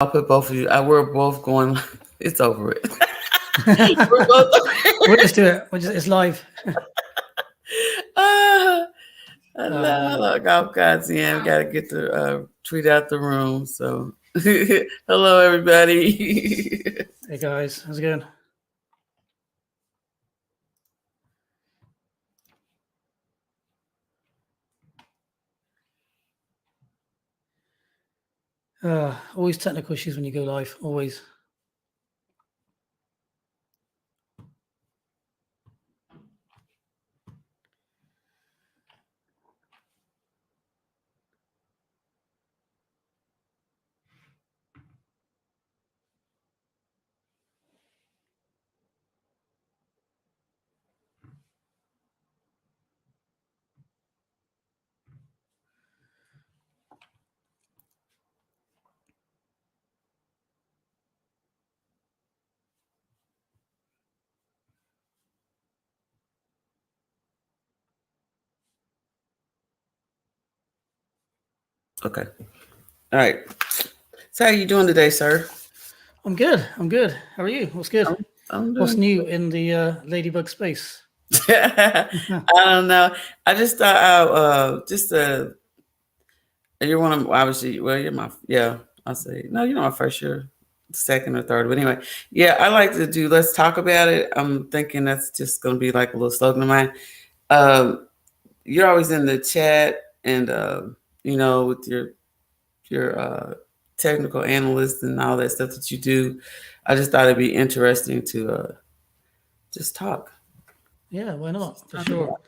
I'll put both of you. We're both going. It's over it. We're both. We'll just do it. It's live. uh, Man. hello, golf guys. Yeah, we got to get the tweet out the room. So, hello, everybody. Hey guys, how's it going? Always technical issues when you go live. Always. Okay. All right. So, how are you doing today, sir? I'm good. How are you? What's good? I'm doing What's new in the ladybug space? I don't know. I just thought you're one of obviously. Well, you're my I'll say no. You're not my first year, second or third. But anyway, yeah, I like to do. Let's talk about it. I'm thinking that's just going to be like a little slogan of mine. You're always in the chat, and with your technical analyst and all that stuff that you do. I just thought it'd be interesting to just talk. Yeah, why not? For sure.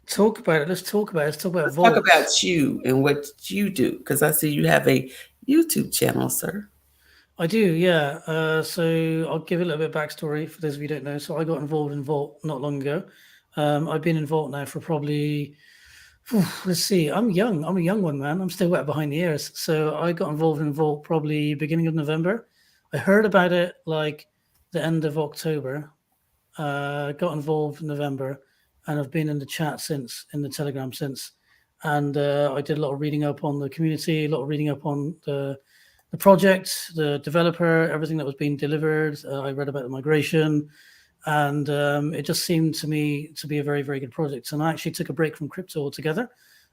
Talk about it. Let's talk about it. Let's talk about Talk about you and what you do, because I see you have a YouTube channel, sir. I do, yeah. So I'll give a little bit of backstory for those of you who don't know. So I got involved in Vault not long ago. I've been in Vault now for probably, let's see, I'm young. I'm a young one, man. I'm still wet behind the ears. So I got involved in Vault probably beginning of November. I heard about it like the end of October. Got involved in November, and I've been in the chat since, in the Telegram since. And I did a lot of reading up on the community, a lot of reading up on the project, the developer, everything that was being delivered. I read about the migration, and it just seemed to me to be a very, very good project. And I actually took a break from crypto altogether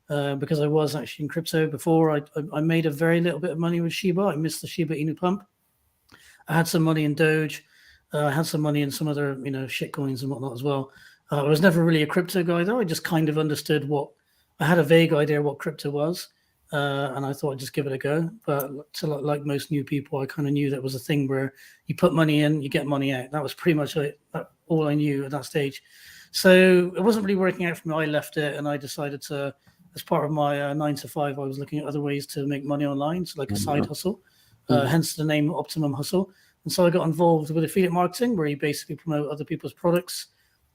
because I was actually in crypto before. I made a very little bit of money with Shiba. I missed the Shiba Inu pump. I had some money in Doge. I had some money in some other, shit coins and whatnot as well. I was never really a crypto guy, though. I just kind of understood I had a vague idea what crypto was. And I thought I'd just give it a go. But like most new people, I kind of knew that was a thing where you put money in, you get money out. That was pretty much all I knew at that stage. So it wasn't really working out for me. I left it, and I decided to, as part of my 9 to 5, I was looking at other ways to make money online, so like a side hustle, hence the name Optimum Hustle. And so I got involved with affiliate marketing, where you basically promote other people's products.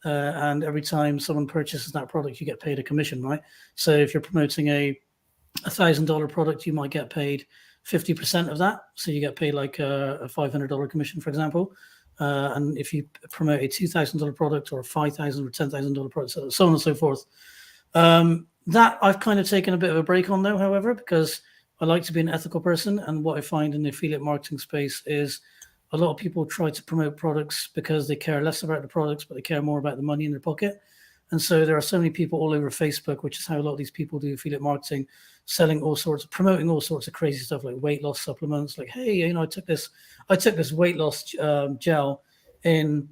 And every time someone purchases that product, you get paid a commission, right? So if you're promoting a $1,000 product, you might get paid 50% of that. So you get paid like a $500 commission, for example. And if you promote a $2,000 product or a $5,000 or $10,000 product, so on and so forth. That I've kind of taken a bit of a break on, though, however, because I like to be an ethical person. And what I find in the affiliate marketing space is a lot of people try to promote products because they care less about the products, but they care more about the money in their pocket. And so there are so many people all over Facebook, which is how a lot of these people do affiliate marketing, selling all sorts, promoting all sorts of crazy stuff like weight loss supplements. Like, hey, I took this weight loss gel in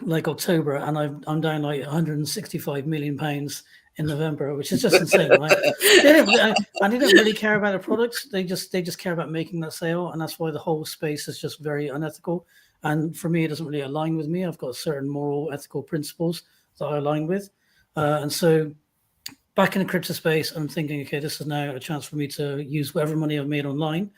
like October, and I'm down like 165 million pounds in November, which is just insane, right? They didn't really care about the products. They just care about making that sale, and that's why the whole space is just very unethical. And for me, it doesn't really align with me. I've got certain moral, ethical principles that I align with, and so back in the crypto space, I'm thinking, okay, this is now a chance for me to use whatever money I've made online,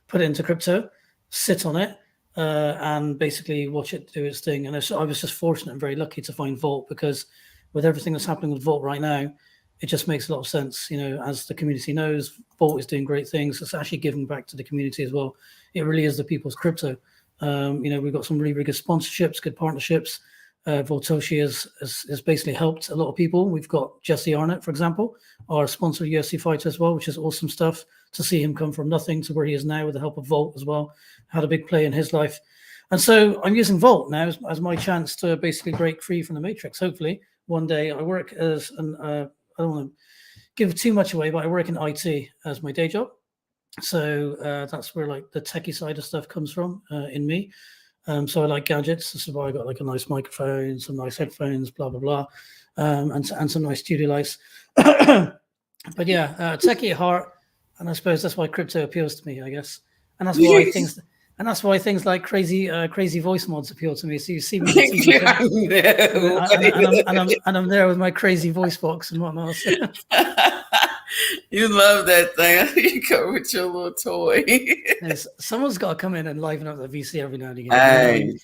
put it into crypto, sit on it, and basically watch it do its thing. And I was just fortunate and very lucky to find Vault, because with everything that's happening with Vault right now, it just makes a lot of sense. As the community knows, Vault is doing great things. It's actually giving back to the community as well. It really is the people's crypto. We've got some really, really good sponsorships, good partnerships. Voltoshi has basically helped a lot of people. We've got Jesse Arnett, for example, our sponsored UFC fighter as well, which is awesome stuff. to see him come from nothing to where he is now with the help of Volt as well. Had a big play in his life. And so I'm using Volt now as my chance to basically break free from the matrix. Hopefully one day I work as an, I don't want to give too much away, but I work in IT as my day job. So that's where like the techie side of stuff comes from in me. So I like gadgets. This is why I got like a nice microphone, some nice headphones, blah, blah, blah, and some nice studio lights. But yeah, techie at heart. And I suppose that's why crypto appeals to me, I guess. And that's why things like crazy voice mods appeal to me. So you see me on TV, and I'm there with my crazy voice box and whatnot. So. You love that thing. You come with your little toy. Someone's got to come in and liven up the VC every now and again.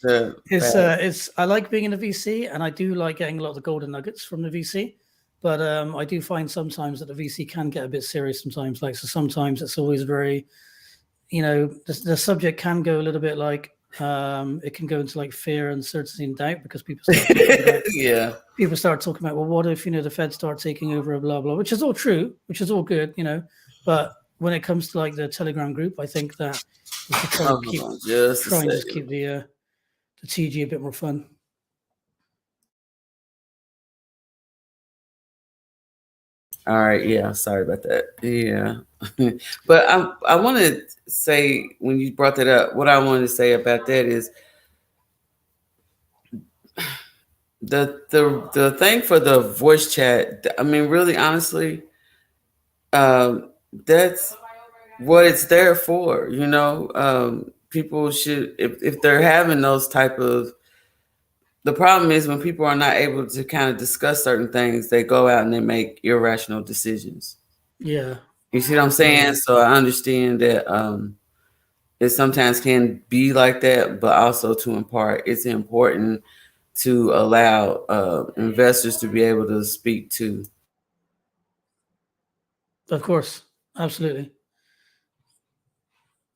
I like being in the VC, and I do like getting a lot of the golden nuggets from the VC. But I do find sometimes that the VC can get a bit serious sometimes. So sometimes it's always very, the subject can go a little bit like, it can go into like fear, uncertainty, and doubt because people start talking about, people start talking about, well, what if, the Fed start taking over, blah, blah, which is all true, which is all good, but when it comes to like the Telegram group, I think that we should try and just keep the TG a bit more fun. All right. Yeah. Sorry about that. Yeah. But I want to say, when you brought that up, what I wanted to say about that is the thing for the voice chat. I mean, really, honestly, that's what it's there for. People should, if they're having those type of, the problem is when people are not able to kind of discuss certain things, they go out and they make irrational decisions. Yeah. You see what I'm saying? Yeah. So I understand that it sometimes can be like that, but also to impart, it's important to allow investors to be able to speak to. Of course. Absolutely.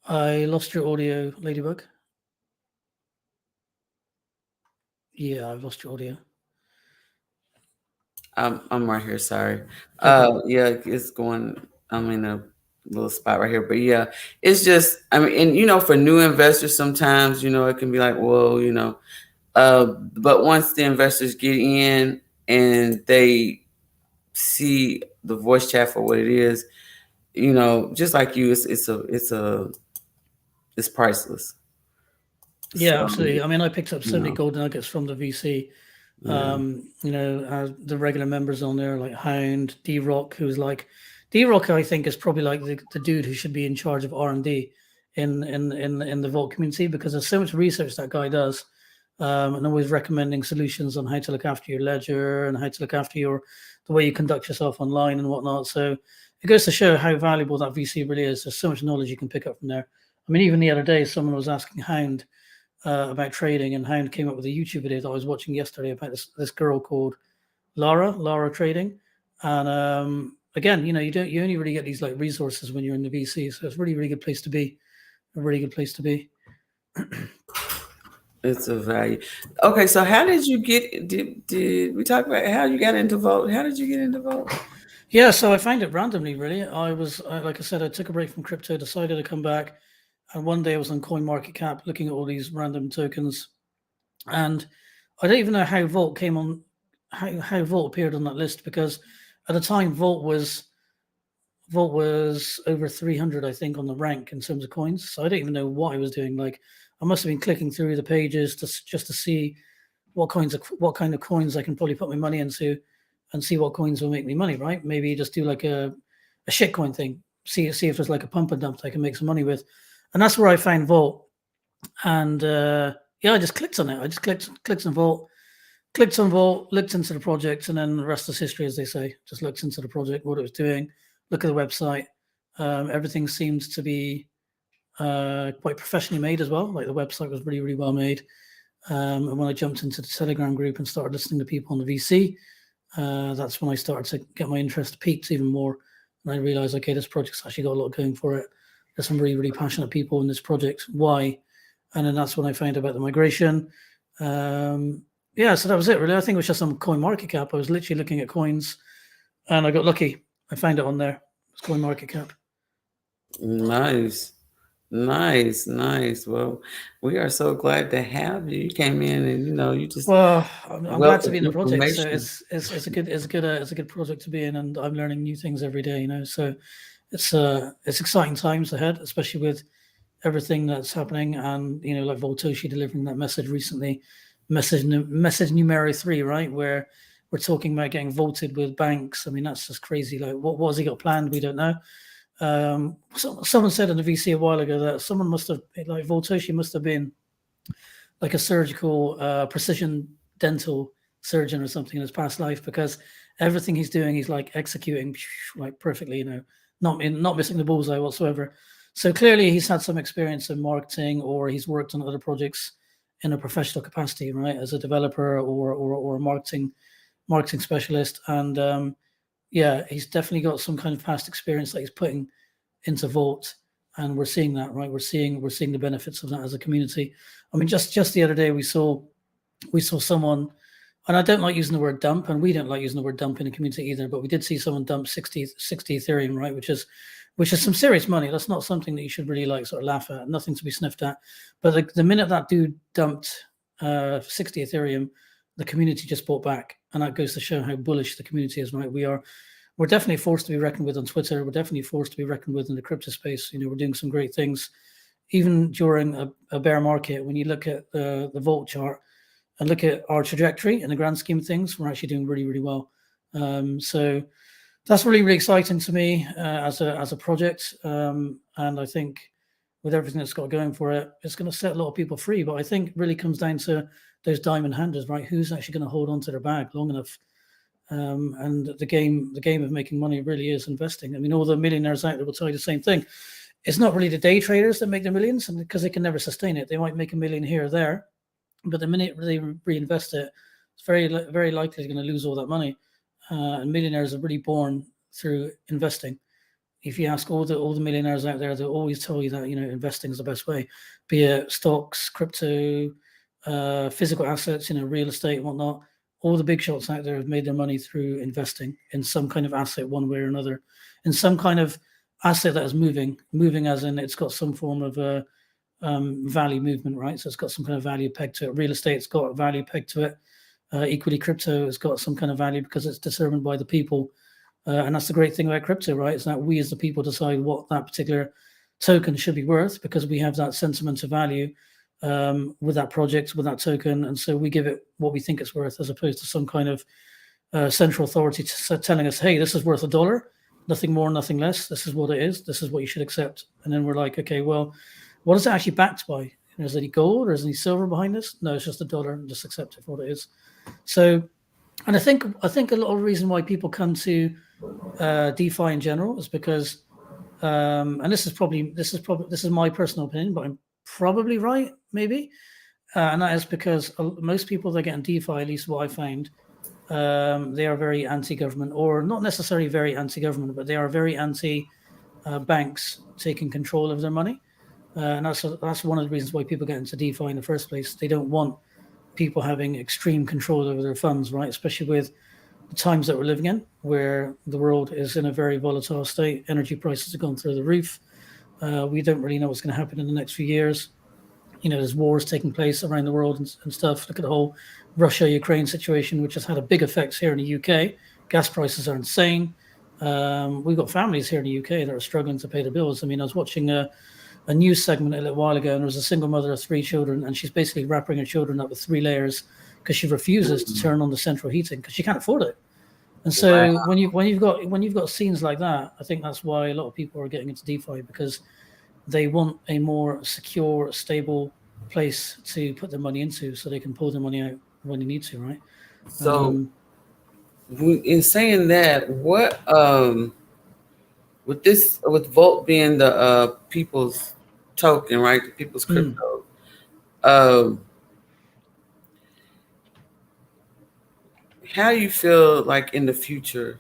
I lost your audio, Ladybug. Yeah, I've lost your audio. I'm right here. Sorry. Okay. Yeah, it's going. I'm in a little spot right here, but yeah, it's just. I mean, and for new investors, sometimes it can be like, well, but once the investors get in and they see the voice chat for what it is, just like you, it's priceless. Yeah, so, absolutely. I mean, I picked up so many gold nuggets from the VC. The regular members on there like Hound, D-Rock, who's like D-Rock, I think is probably like the dude who should be in charge of R&D in the Vault community, because there's so much research that guy does, and always recommending solutions on how to look after your ledger and how to look after the way you conduct yourself online and whatnot. So it goes to show how valuable that VC really is. There's so much knowledge you can pick up from there. I mean, even the other day, someone was asking Hound about trading, and Hound came up with a YouTube video that I was watching yesterday about this girl called Lara trading. And again, you only really get these like resources when you're in the VC, so it's a really, really good place to be. A really good place to be. It's a value. Okay, so how did you get? Did we talk about how you got into Vault? How did you get into Vault? Yeah, so I found it randomly. Really, I was like I said, I took a break from crypto, decided to come back. And one day I was on CoinMarketCap looking at all these random tokens. And I don't even know how Vault came on, how Vault appeared on that list, because at the time Vault was over 300, I think, on the rank in terms of coins. So I don't even know what I was doing. Like I must have been clicking through the pages just to see what kind of coins I can probably put my money into and see what coins will make me money, right? Maybe just do like a shitcoin thing. See if there's like a pump and dump that I can make some money with. And that's where I found Vault. And I just clicked on it. I just clicked on Vault, looked into the project, and then the rest is history, as they say. Just looked into the project, what it was doing, look at the website. Everything seemed to be quite professionally made as well. Like the website was really, really well made. And when I jumped into the Telegram group and started listening to people on the VC, that's when I started to get my interest peaked even more. And I realized, okay, this project's actually got a lot going for it. There's some really, really passionate people in this project. Why? And then that's when I found out about the migration. So that was it, really. I think it was just on CoinMarketCap. I was literally looking at coins, and I got lucky. I found it on there. It was CoinMarketCap. Nice. Nice, nice. Well, we are so glad to have you. You came in and you just Well, I'm glad wealth to of be in the project. So information. it's a good project to be in, and I'm learning new things every day. So it's exciting times ahead, especially with everything that's happening, and like Voltoshi delivering that message recently, message numero 3, right, where we're talking about getting voted with banks. I mean, that's just crazy. Like, what has he got planned? We don't know. Someone said in the VC a while ago that someone must have, like, Voltoshi must have been like a surgical precision dental surgeon or something in his past life, because everything he's doing he's like executing like perfectly, not missing the bullseye whatsoever. So clearly he's had some experience in marketing, or he's worked on other projects in a professional capacity, right, as a developer or a marketing specialist. And yeah, he's definitely got some kind of past experience that he's putting into Vault, and we're seeing that, right? We're seeing the benefits of that as a community. I mean, just the other day we saw someone, and I don't like using the word dump, and we don't like using the word dump in the community either, but we did see someone dump 60 Ethereum, right? Which is some serious money. That's not something that you should really like sort of laugh at, nothing to be sniffed at. But the minute that dude dumped 60 Ethereum, the community just bought back. And that goes to show how bullish the community is, right? We're definitely forced to be reckoned with on Twitter. We're definitely forced to be reckoned with in the crypto space. We're doing some great things, even during a bear market. When you look at the Volt chart and look at our trajectory in the grand scheme of things, we're actually doing really, really well. So that's really, really exciting to me as a project. And I think with everything that's got going for it, it's going to set a lot of people free. But I think it really comes down to those diamond handers, right? Who's actually going to hold on to their bag long enough? And the game of making money really is investing. I mean, all the millionaires out there will tell you the same thing. It's not really the day traders that make their millions, and because they can never sustain it. They might make a million here or there, but the minute they reinvest it, it's very likely they're going to lose all that money. And millionaires are really born through investing. If you ask all the millionaires out there, they'll always tell you that investing is the best way, be it stocks, crypto, physical assets, real estate, and whatnot. All the big shots out there have made their money through investing in some kind of asset, one way or another, in some kind of asset that is moving as in it's got some form of value movement, right? So it's got some kind of value pegged to it. Real estate's got a value pegged to it. Equally, crypto has got some kind of value because it's determined by the people. And that's the great thing about crypto, right? Is that we as the people decide what that particular token should be worth, because we have that sentiment of value with that project, with that token. And so we give it what we think it's worth, as opposed to some kind of central authority telling us, hey, this is worth $1, nothing more, nothing less. This is what it is. This is what you should accept. And then we're like, okay, well, what is it actually backed by? Is there any gold or is there any silver behind this? No, it's just $1, and just accept it for what it is. So, and I think a lot of the reason why people come to DeFi in general is because, and this is my personal opinion, but I'm probably right, maybe, and that is because most people that get in DeFi, at least what I found, they are very anti-government, or not necessarily very anti-government, but they are very anti-banks taking control of their money, and that's one of the reasons why people get into DeFi in the first place. They don't want people having extreme control over their funds, right? Especially with the times that we're living in, where the world is in a very volatile state. Energy prices have gone through the roof. We don't really know what's going to happen in the next few years. There's wars taking place around the world and stuff. Look at the whole Russia-Ukraine situation, which has had a big effect here in the UK. Gas prices are insane. We've got families here in the UK that are struggling to pay the bills. I mean, I was watching a news segment a little while ago, and there was a single mother of 3 children, and she's basically wrapping her children up with 3 layers because she refuses to turn on the central heating because she can't afford it. And Wow. so when you've got scenes like that, I think that's why a lot of people are getting into DeFi, because they want a more secure, stable place to put their money into, so they can pull their money out when they need to, right? So, Um, in saying that, what with Volt being the people's token, right? The people's mm, crypto. Um, how you feel like in the future?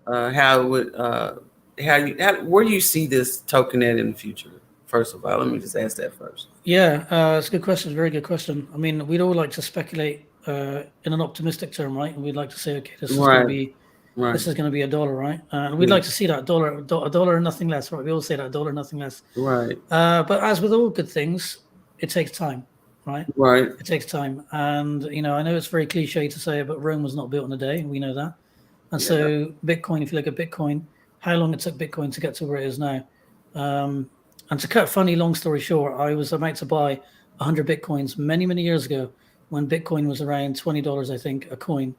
How would where do you see this token at in the future? First of all, let me just ask that first. yeah, it's a good question. It's a very good question. I mean, we'd all like to speculate in an optimistic term, right? And we'd like to say, okay, this is going to Right, be Right. this is going to be $1, right? And we'd Yeah. like to see that $1 and nothing less, right? We all say that $1, nothing less. Right. But as with all good things, it takes time, right? Right. It takes time, and I know it's very cliche to say it, but Rome was not built in a day. We know that, and Yeah. so Bitcoin. If you look at Bitcoin, how long it took Bitcoin to get to where it is now, and to cut a funny long story short, I was about to buy 100 Bitcoins many years ago when Bitcoin was around $20, I think, a coin.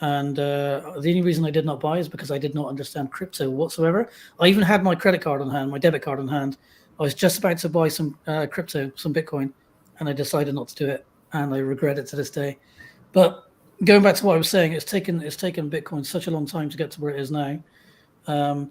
And the only reason I did not buy is because I did not understand crypto whatsoever. I even had my credit card on hand, my debit card on hand. I was just about to buy some crypto, some Bitcoin, and I decided not to do it, and I regret it to this day. But going back to what I was saying, it's taken Bitcoin such a long time to get to where it is now. Um,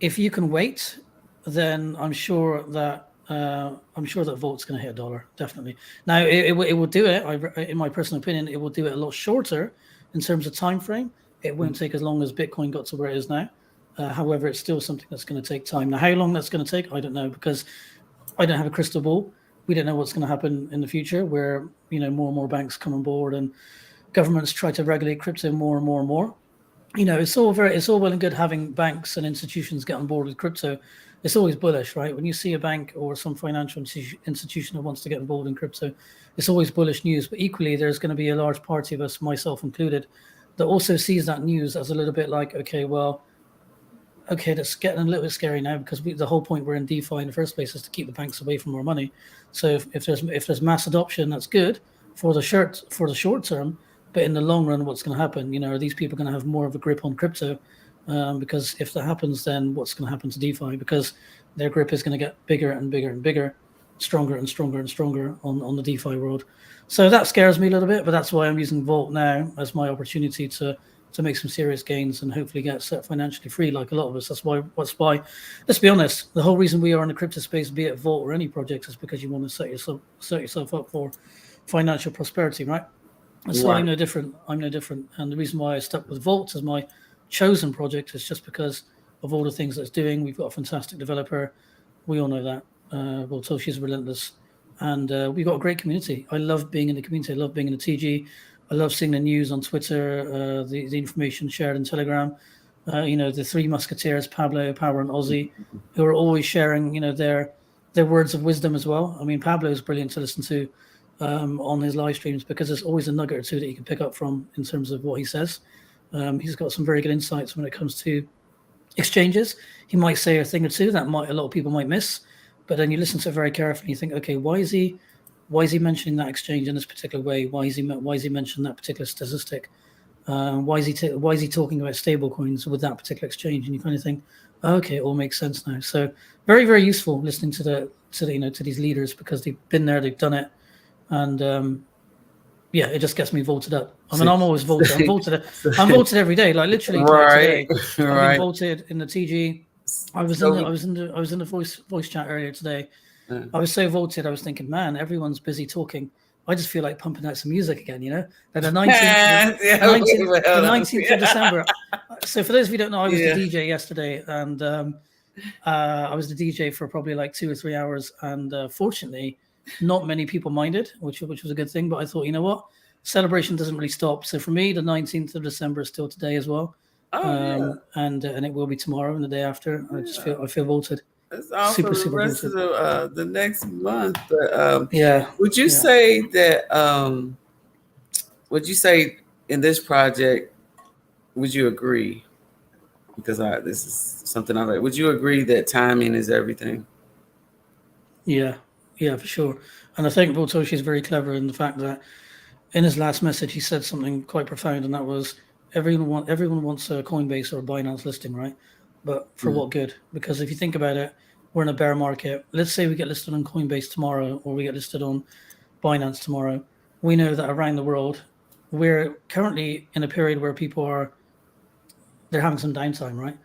if you can wait, then I'm sure that Volt's going to hit $1, definitely. Now it will do it. In my personal opinion, it will do it a lot shorter in terms of time frame. It won't take as long as Bitcoin got to where it is now. However, it's still something that's going to take time. Now, how long that's going to take, I don't know, because I don't have a crystal ball. We don't know what's going to happen in the future, where more and more banks come on board and governments try to regulate crypto more and more and more. It's all well and good having banks and institutions get on board with crypto. It's always bullish, right? When you see a bank or some financial institution that wants to get involved in crypto, it's always bullish news. But equally, there's going to be a large party of us, myself included, that also sees that news as a little bit like, okay, well, okay, that's getting a little bit scary now, because the whole point we're in DeFi in the first place is to keep the banks away from our money. So if there's mass adoption, that's good for the short term. But in the long run, what's going to happen? Are these people going to have more of a grip on crypto? Because if that happens, then what's going to happen to DeFi? Because their grip is going to get bigger and bigger and bigger, stronger and stronger and stronger on the DeFi world. So that scares me a little bit, but that's why I'm using Vault now as my opportunity to make some serious gains and hopefully get set financially free, like a lot of us. That's why. Let's be honest. The whole reason we are in the crypto space, be it Vault or any project, is because you want to set yourself up for financial prosperity, right? And so Right. I'm no different. And the reason why I stuck with Vault as my chosen project is just because of all the things that it's doing. We've got a fantastic developer. We all know that. Voltoshi is relentless. And we've got a great community. I love being in the community. I love being in the TG. I love seeing the news on Twitter, the information shared in Telegram. The three musketeers, Pablo, Power, and Ozzy, who are always sharing, their words of wisdom as well. I mean, Pablo is brilliant to listen to on his live streams, because there's always a nugget or two that you can pick up from in terms of what he says. He's got some very good insights when it comes to exchanges. He might say a thing or two that a lot of people might miss, but then you listen to it very carefully and you think, okay, why is he mentioning that exchange in this particular way? Why is he mentioning that particular statistic? Why is he talking about stable coins with that particular exchange? And you kind of think, okay, it all makes sense now. So very, very useful listening to these leaders, because they've been there, they've done it, and it just gets me vaulted up. I mean, I'm always vaulted. I'm vaulted every day. Like literally, Right. today, I've been Right. vaulted in the TG. I was So, in the voice chat earlier today. uh, I was so vaulted. I was thinking, man, everyone's busy talking. I just feel like pumping out some music again. And the 19th, yeah, the well, 19th of December. So for those of you who don't know, I was yeah. the DJ yesterday, and I was the DJ for probably like 2 or 3 hours, and fortunately, not many people minded, which was a good thing. But I thought, you know what, celebration doesn't really stop. So for me, the 19th of December is still today as well, Oh yeah. and it will be tomorrow and the day after. I feel vaulted, It's all for super the rest vaulted. of the next month. But Yeah, would you yeah. say that would you say in this project, would you agree? Because this is something I like. Would you agree that timing is everything? Yeah, yeah, for sure. And I think Botoshi is very clever in the fact that in his last message he said something quite profound, and that was everyone wants a Coinbase or a Binance listing, right? But for Mm. what good? Because if you think about it, we're in a bear market. Let's say we get listed on Coinbase tomorrow, or we get listed on Binance tomorrow. We know that around the world, we're currently in a period where they're having some downtime, right?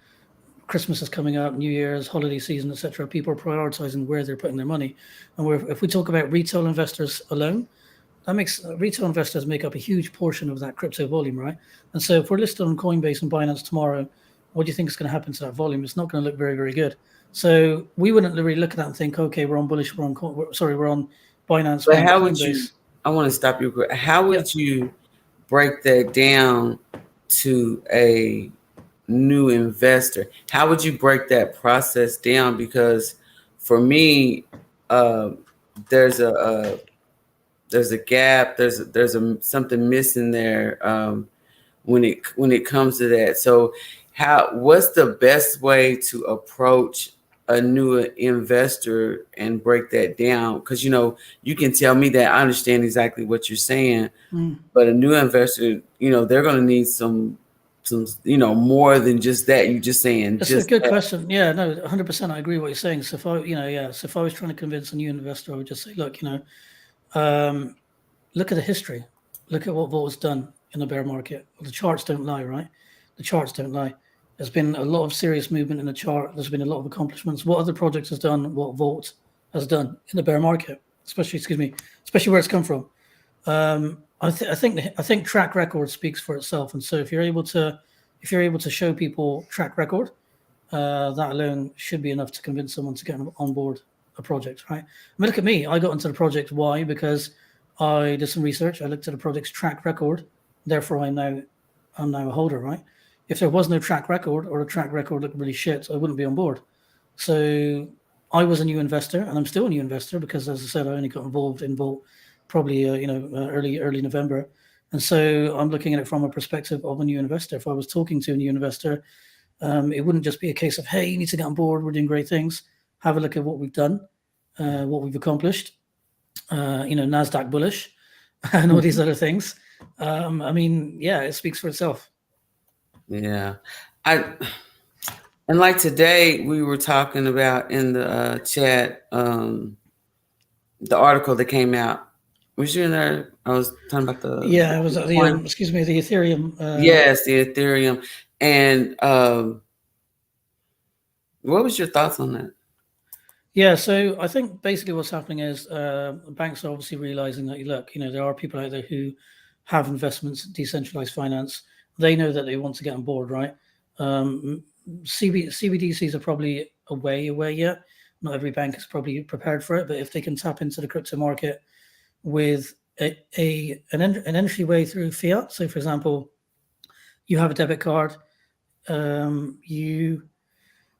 Christmas is coming up, New Year's, holiday season, etc. People are prioritizing where they're putting their money. And if we talk about retail investors alone, that makes retail investors make up a huge portion of that crypto volume, right? And so if we're listed on Coinbase and Binance tomorrow, what do you think is going to happen to that volume? It's not going to look very, very good. So we wouldn't really look at that and think, okay, we're on bullish, we're on Binance, But we're on how would you? Coinbase. I want to stop you quick. How Yeah. would you break that down to a new investor? How would you break that process down? Because for me, uh, there's there's a gap. There's a something missing there when it comes to that. So, what's the best way to approach a new investor and break that down? Because you can tell me that I understand exactly what you're saying, Mm. but a new investor, they're going to need some more than just that. You just saying It's a just good that. question. Yeah, no, 100%. I agree what you're saying. So if I, yeah, so if I was trying to convince a new investor, I would just say, look, um, look at the history. Look at what was done in the bear market. Well, the charts don't lie, right? The charts don't lie. There's been a lot of serious movement in the chart. There's been a lot of accomplishments. What other projects has done? What Volt has done in the bear market, especially where it's come from. I think track record speaks for itself. And so if you're able to show people track record, that alone should be enough to convince someone to get on board a project, right? I mean, look at me. I got into the project. Why? Because I did some research. I looked at the project's track record. Therefore, I'm now a holder, right? If there was no track record, or the track record looked really shit, I wouldn't be on board. So I was a new investor, and I'm still a new investor because, as I said, I only got involved in Volt probably early November, and so I'm looking at it from a perspective of a new investor. If I was talking to a new investor, it wouldn't just be a case of, hey, you need to get on board. We're doing great things. Have a look at what we've done, what we've accomplished. NASDAQ bullish, and all these other things. I mean, yeah, it speaks for itself. Yeah, I and like today we were talking about in the chat the article that came out. Was you in there? I was talking about the Yeah, it was the one. the Ethereum. Yes, the Ethereum. And what was your thoughts on that? Yeah, so I think basically what's happening is banks are obviously realizing that, look, there are people out there who have investments in decentralized finance. They know that they want to get on board, right? CBDCs are probably a way away yet. Not every bank is probably prepared for it, but if they can tap into the crypto market with an entryway through fiat, so for example, you have a debit card, you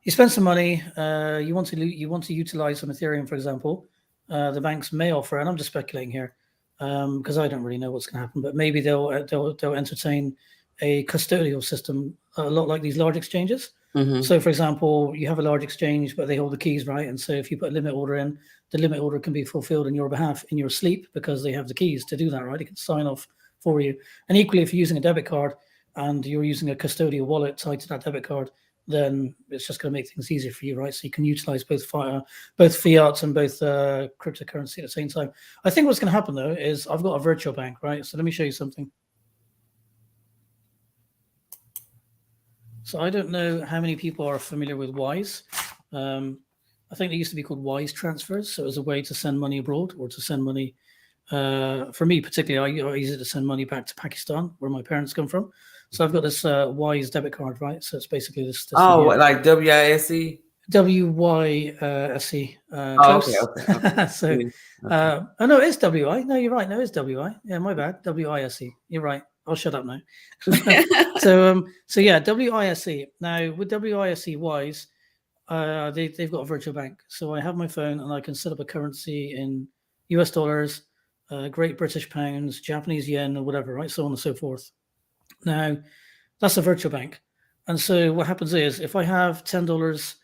spend some money, you want to utilize some Ethereum, for example. The banks may offer, and I'm just speculating here because I don't really know what's going to happen, but maybe they'll entertain a custodial system, a lot like these large exchanges. Mm-hmm. So, for example, you have a large exchange, but they hold the keys, right? And so if you put a limit order in, the limit order can be fulfilled on your behalf in your sleep because they have the keys to do that, right? They can sign off for you. And equally, if you're using a debit card and you're using a custodial wallet tied to that debit card, then it's just going to make things easier for you, right? So you can utilize both fiat and both cryptocurrency at the same time. I think what's going to happen, though, is I've got a virtual bank, right? So let me show you something. So I don't know how many people are familiar with Wise. I think they used to be called Wise transfers. So it was a way to send money abroad or to send money. For me, particularly, I use it to send money back to Pakistan, where my parents come from. So I've got this Wise debit card, right? So it's basically this like WISE? WYSE. Okay, Close. okay. So, Okay. oh no, it's WI. No, you're right. No, it's WI. Yeah, my bad. WISE. You're right. I'll shut up now. So yeah, WISE. Now with WISE Wise, they've got a virtual bank. So I have my phone and I can set up a currency in US dollars, Great British pounds, Japanese yen, or whatever, right? So on and so forth. Now, that's a virtual bank. And so what happens is if I have $10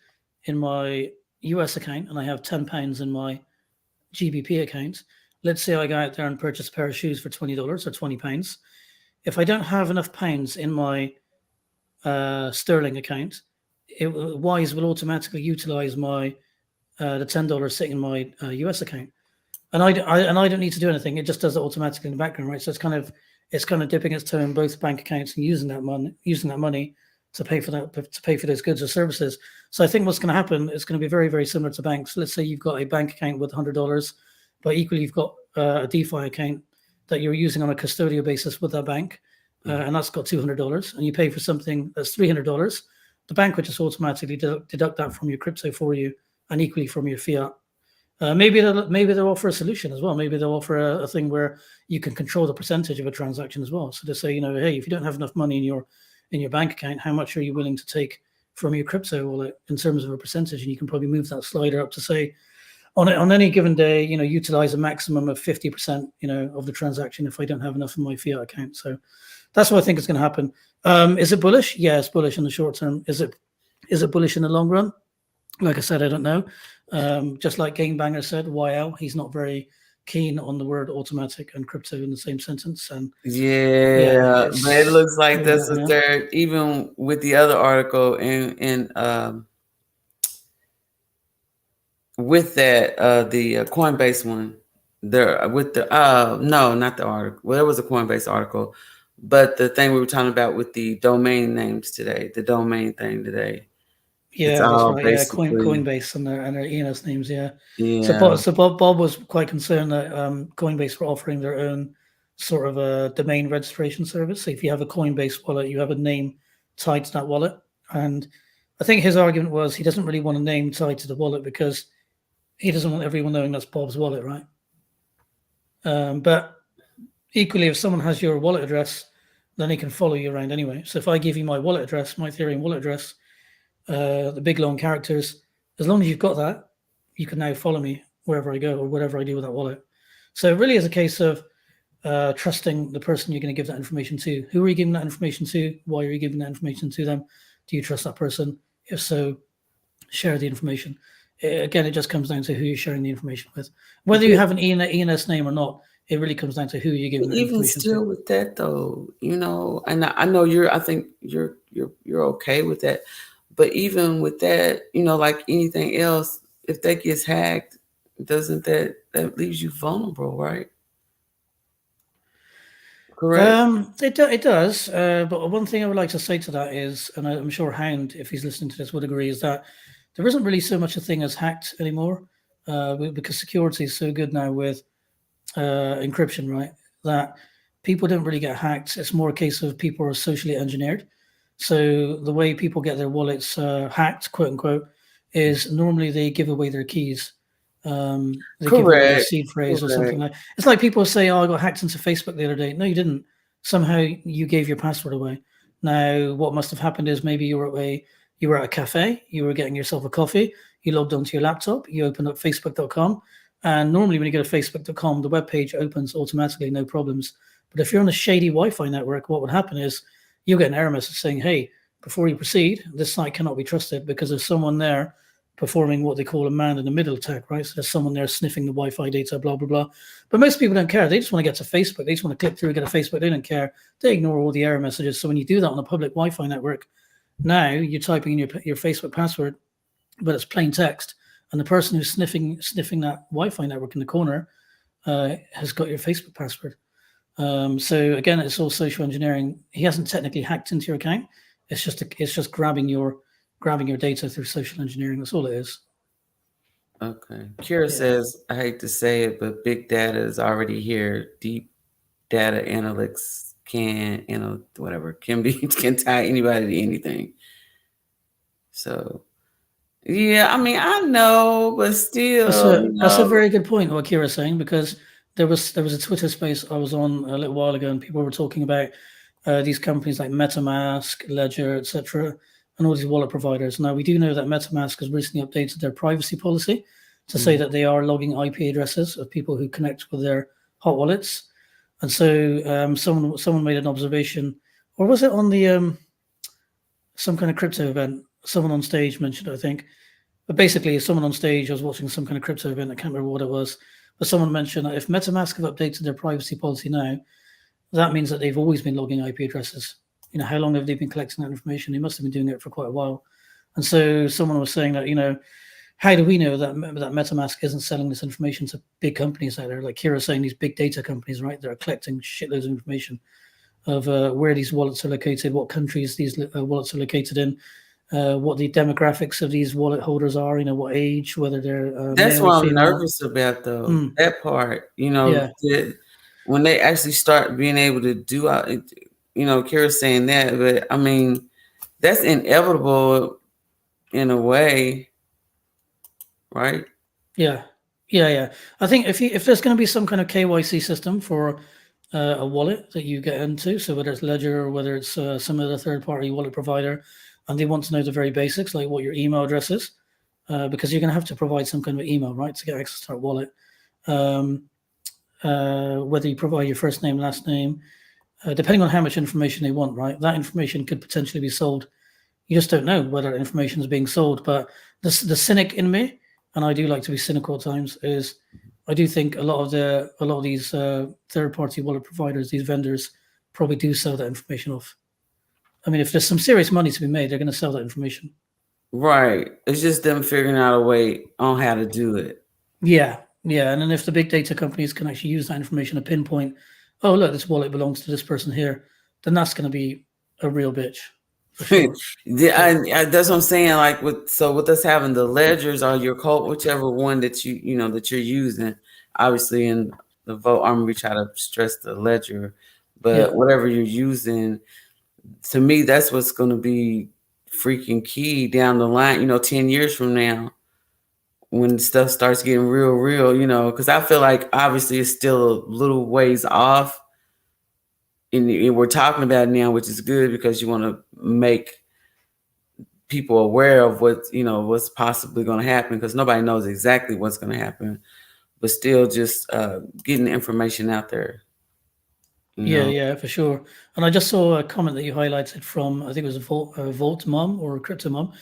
in my US account and I have £10 in my GBP account, let's say I go out there and purchase a pair of shoes for $20 or £20. If I don't have enough pounds in my sterling account, Wise will automatically utilize my the $10 sitting in my US account. And I don't need to do anything. It just does it automatically in the background, right? So it's kind of dipping its toe in both bank accounts and using that money to pay for those goods or services. So I think what's going to happen is going to be very, very similar to banks. Let's say you've got a bank account with $100, but equally you've got a DeFi account that you're using on a custodial basis with that bank, and that's got $200, and you pay for something that's $300. The bank would just automatically deduct that from your crypto for you, and equally from your fiat Maybe they'll offer a solution as well. Maybe they'll offer a thing where you can control the percentage of a transaction as well. So they say, hey, if you don't have enough money in your bank account, how much are you willing to take from your crypto wallet in terms of a percentage? And you can probably move that slider up to say, on any given day, utilize a maximum of 50%, of the transaction if I don't have enough in my fiat account. So that's what I think is going to happen. Is it bullish? Yeah, it's bullish in the short term. Is it bullish in the long run? Like I said, I don't know. Just like Gamebanger said, YL, he's not very keen on the word automatic and crypto in the same sentence. And Yeah, but it looks like that's what yeah. they're, even with the other article in with that the Coinbase one, there with the no, not the article. Well, there was a Coinbase article, but the thing we were talking about with the domain names today, the domain thing today. Yeah, that's right. Yeah, Coinbase and their ENS names. Yeah. Yeah. So Bob was quite concerned that Coinbase were offering their own sort of a domain registration service. So if you have a Coinbase wallet, you have a name tied to that wallet. And I think his argument was he doesn't really want a name tied to the wallet because he doesn't want everyone knowing that's Bob's wallet, right? But equally, if someone has your wallet address, then they can follow you around anyway. So if I give you my wallet address, my Ethereum wallet address, the big long characters, as long as you've got that, you can now follow me wherever I go or whatever I do with that wallet. So it really is a case of trusting the person you're going to give that information to. Who are you giving that information to? Why are you giving that information to them? Do you trust that person? If so, share the information. Again, it just comes down to who you're sharing the information with. Whether you have an ENS name or not, it really comes down to who you're giving the information to. Even still with that though, and I know I think you're okay with that. But even with that, like anything else, if that gets hacked, doesn't that leaves you vulnerable, right? Correct. It does. But one thing I would like to say to that is, and I'm sure Hound, if he's listening to this, would agree, is that there isn't really so much a thing as hacked anymore, because security is so good now with encryption, right? That people don't really get hacked. It's more a case of people are socially engineered. So the way people get their wallets hacked, quote unquote, is normally they give away their keys. They give away their seed phrase or something like. It's like people say, "Oh, I got hacked into Facebook the other day." No, you didn't. Somehow you gave your password away. Now, what must have happened is maybe you were at a cafe, you were getting yourself a coffee, you logged onto your laptop, you opened up Facebook.com, and normally when you go to Facebook.com, the web page opens automatically, no problems. But if you're on a shady Wi-Fi network, what would happen is you'll get an error message saying, "Hey, before you proceed, this site cannot be trusted because there's someone there performing what they call a man-in-the-middle attack," right? So there's someone there sniffing the Wi-Fi data, blah, blah, blah. But most people don't care. They just want to get to Facebook. They just want to click through and get to Facebook. They don't care. They ignore all the error messages. So when you do that on a public Wi-Fi network, now you're typing in your Facebook password, but it's plain text. And the person who's sniffing that Wi-Fi network in the corner has got your Facebook password. So again, it's all social engineering. He hasn't technically hacked into your account. It's just grabbing your data through social engineering. That's all it is. Okay. Kira says, I hate to say it, but big data is already here. Deep data analytics can tie anybody to anything. So yeah, I mean, I know, but still, that's a very good point what Kira's saying, because there was a Twitter space I was on a little while ago, and people were talking about these companies like MetaMask, Ledger, etc., and all these wallet providers. Now, we do know that MetaMask has recently updated their privacy policy to say that they are logging IP addresses of people who connect with their hot wallets. And so someone made an observation, or was it on the some kind of crypto event? Someone on stage mentioned it, I think. But basically, someone on stage, I was watching some kind of crypto event, I can't remember what it was, but someone mentioned that if MetaMask have updated their privacy policy now, that means that they've always been logging IP addresses. How long have they been collecting that information? They must have been doing it for quite a while. And so someone was saying that, how do we know that MetaMask isn't selling this information to big companies out there? Like Kira saying, these big data companies, right? They're collecting shitloads of information of where these wallets are located, what countries these wallets are located in, what the demographics of these wallet holders are, what age, whether they're that's male what or I'm female. nervous about, though. That part, when they actually start being able to do, Kira's saying that, but I mean, that's inevitable in a way, right? Yeah. Yeah. I think if there's going to be some kind of KYC system for a wallet that you get into, so whether it's Ledger or whether it's some other third party wallet provider, and they want to know the very basics, like what your email address is, because you're going to have to provide some kind of email, right, to get access to that wallet. Um, whether you provide your first name, last name, depending on how much information they want, right? That information could potentially be sold. You just don't know whether information is being sold. But the cynic in me, and I do like to be cynical at times, is I do think a lot of these third party wallet providers, these vendors, probably do sell that information off. I mean, if there's some serious money to be made, they're going to sell that information. Right. It's just them figuring out a way on how to do it. Yeah, and then if the big data companies can actually use that information to pinpoint, oh look, this wallet belongs to this person here, then that's going to be a real bitch for sure. That's what I'm saying. Like with us having the ledgers or your code, whichever one that that you're using. Obviously, in the vote arm, we try to stress the ledger, but Yeah, whatever you're using, to me, that's what's going to be freaking key down the line. 10 years from now, when stuff starts getting real. Because I feel like obviously it's still a little ways off, and we're talking about it now, which is good because you want to make people aware of what's possibly going to happen, because nobody knows exactly what's going to happen, but still just getting the information out there. yeah, for sure. And I just saw a comment that you highlighted from, I think it was a Volt Mom or a Crypto Mom.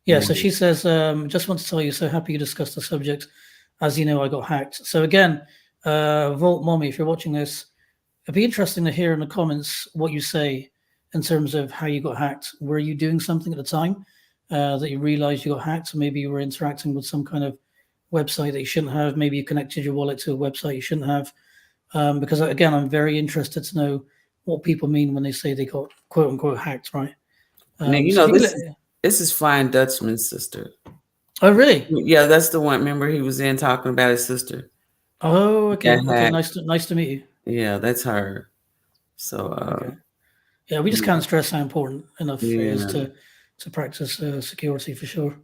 Yeah, so Mhm. she says, just want to tell you, so happy you discussed the subject. As you know, I got hacked. So again, Volt Mommy, if you're watching this, it'd be interesting to hear in the comments what you say in terms of how you got hacked. Were you doing something at the time that you realized you got hacked? Or maybe you were interacting with some kind of website that you shouldn't have. Maybe you connected your wallet to a website you shouldn't have. Because again, I'm very interested to know what people mean when they say they got quote unquote hacked, right? Now So if you could this is Flying Dutchman's sister. oh, really? Yeah, that's the one. Remember, he was in talking about his sister. Oh, Got okay. hacked. Nice to meet you. Yeah, that's her. So Okay. Yeah, we just can't stress how important enough it is yeah, to practice security for sure.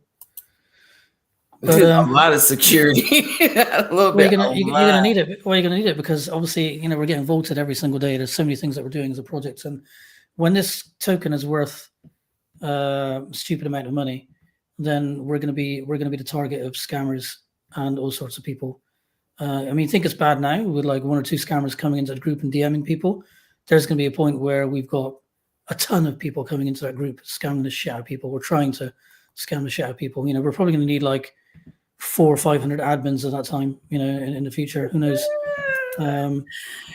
But a lot of security, a little well, bit, a you're lot. gonna need it. Well, you're gonna need it because obviously, we're getting voted every single day. There's so many things that we're doing as a project, and when this token is worth a stupid amount of money, then we're gonna be the target of scammers and all sorts of people. I mean, think it's bad now with like one or two scammers coming into the group and DMing people. There's going to be a point where we've got a ton of people coming into that group scamming the shit out of people. We're trying to scam the shit out of people. We're probably going to need like 400 or 500 admins at that time. In the future, who knows? But there,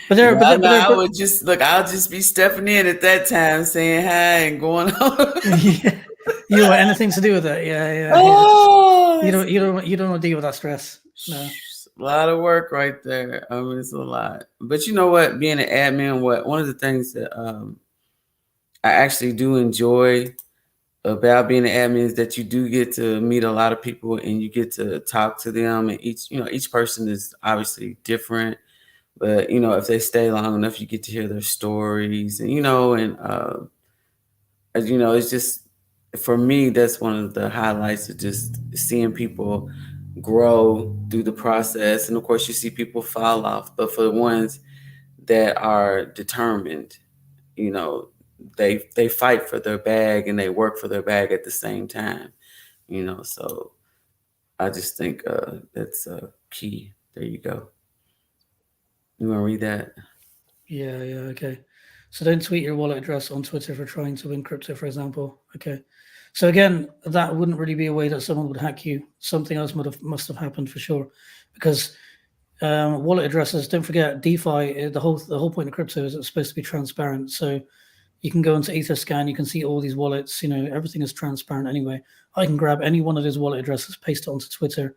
but Yeah, there, but no, there, I but would just look. I'll just be stepping in at that time, saying hi and going on. yeah, you don't want anything to do with it. Yeah. Oh, You don't want to deal with that stress. No. a lot of work right there. I mean, it's a lot. But you know what? Being an admin, one of the things that I actually do enjoy about being an admin is that you do get to meet a lot of people and you get to talk to them. And each person is obviously different. But if they stay long enough, you get to hear their stories, and it's just, for me, that's one of the highlights of just seeing people grow through the process. And of course, you see people fall off, but for the ones that are determined, you know, they fight for their bag and they work for their bag at the same time. So I just think that's key. There you go. You want to read that? Yeah, okay. So don't tweet your wallet address on Twitter for trying to win crypto, for example. Okay. So again, that wouldn't really be a way that someone would hack you. Something else must have happened for sure, because wallet addresses. Don't forget, DeFi. The whole point of crypto is it's supposed to be transparent. So you can go into Etherscan, you can see all these wallets. Everything is transparent anyway. I can grab any one of those wallet addresses, paste it onto Twitter.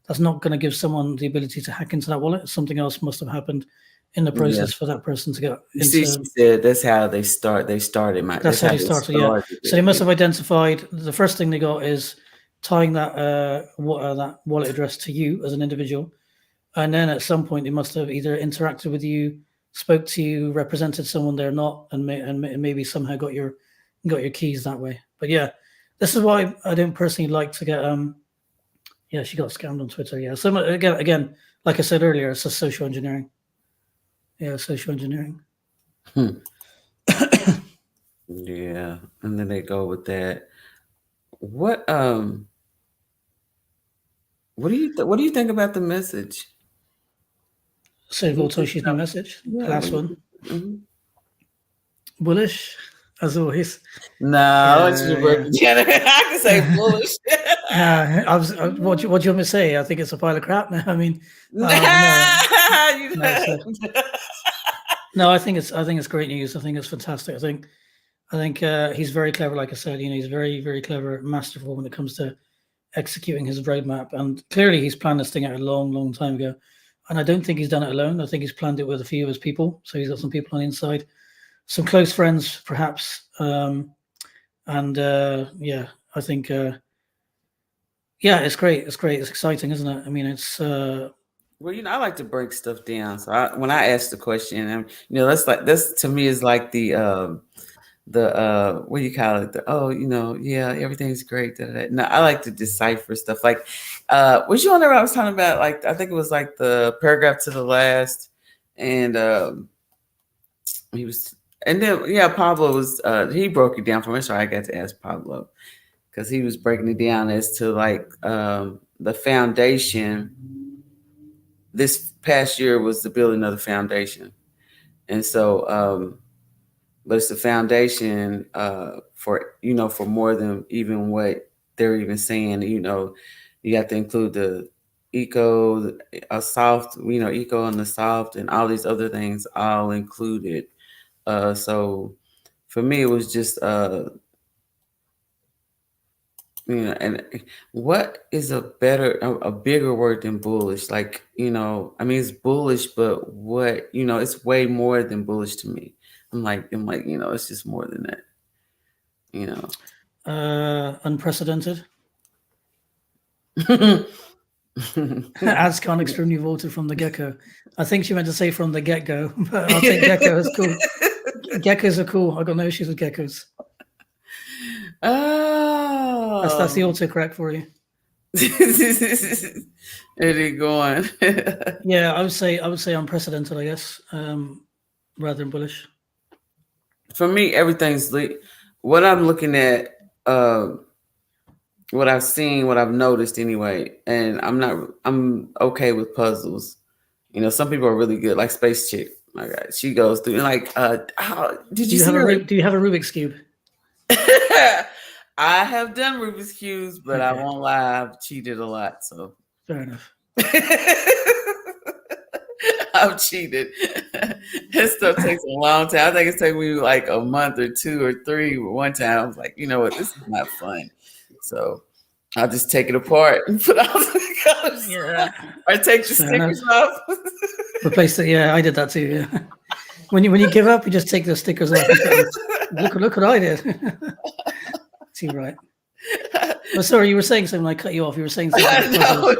That's not going to give someone the ability to hack into that wallet. Something else must have happened in the Yeah. process for that person to get You see, she into. said that's how they start. They started my. That's That's how how they they started. Yeah. started So they it. must Yeah. have identified the first thing they got is tying that wallet address to you as an individual, and then at some point they must have either interacted with you, spoke to you, represented someone they're not, and maybe somehow got your keys that way. But yeah, this is why I don't personally like to get Yeah, she got scammed on Twitter. Yeah. So again, like I said earlier, it's a social engineering. Yeah, social engineering. Hmm. Yeah, and then they go with that. What what do you think about the message? So What do you Voltoshi's new message, think the about- last yeah. one, Mhm. bullish, as always. No, I want you Yeah, to break yeah. it down. I can say bullish. I was. What do you want me to say? I think it's a pile of crap. No, I mean, no, Nah, you no. So know. no, I think it's great news. I think it's fantastic. I think he's very clever. Like I said, he's very, very clever, masterful when it comes to executing his roadmap. And clearly, he's planned this thing out a long, long time ago. And I don't think he's done it alone. I think he's planned it with a few of his people. So he's got some people on the inside, some close friends, perhaps. And yeah, I think yeah, it's great. It's great. It's exciting, isn't it? I mean, it's Well, I like to break stuff down. So when I ask the question, that's like this to me is like the what do you call it? Yeah, everything's great. Da, da, da. No, I like to decipher stuff. Like, was you on there? I was talking about like I think it was like the paragraph to the last, and he was, and then yeah, Pablo was he broke it down for me. So I got to ask Pablo because he was breaking it down as to like the foundation. This past year was the building of the foundation, and so but it's the foundation for for more than even what they're even saying. You have to include the eco, a soft, eco and the soft, and all these other things all included. So for me, it was just and what is a bigger word than bullish? Like, I mean, it's bullish, but it's way more than bullish to me. I'm like, it's just more than that, you know. unprecedented. Azcon extremely voted from the get-go. I think she meant to say from the get-go, but I'll take gecko. It's cool. Geckos are cool. I've got no issues with geckos. That's the Oh, autocorrect for you. there they going. Yeah, I would say unprecedented, I guess, rather than bullish. For me, everything's what I'm looking at, what I've seen, what I've noticed anyway, and I'm okay with puzzles. Some people are really good, like Space Chick. My God, she goes through like, did Do you you see have her? Do you have a Rubik's cube? I have done Rubik's cubes, but I Okay, won't lie, I've cheated a lot. So fair enough. I've cheated. This stuff takes a long time. I think it's taken me like a month or two or three. One time, I was like, you know what, this is not fun. So I'll just take it apart and put all the colors, Yeah, or take it's the fair enough. stickers off. Replace it. Yeah, I did that too. Yeah. When you give up, you just take the stickers off and put them. Look what I did. Too right. Oh, sorry, you were saying something. I cut you off. You were saying something I about puzzles.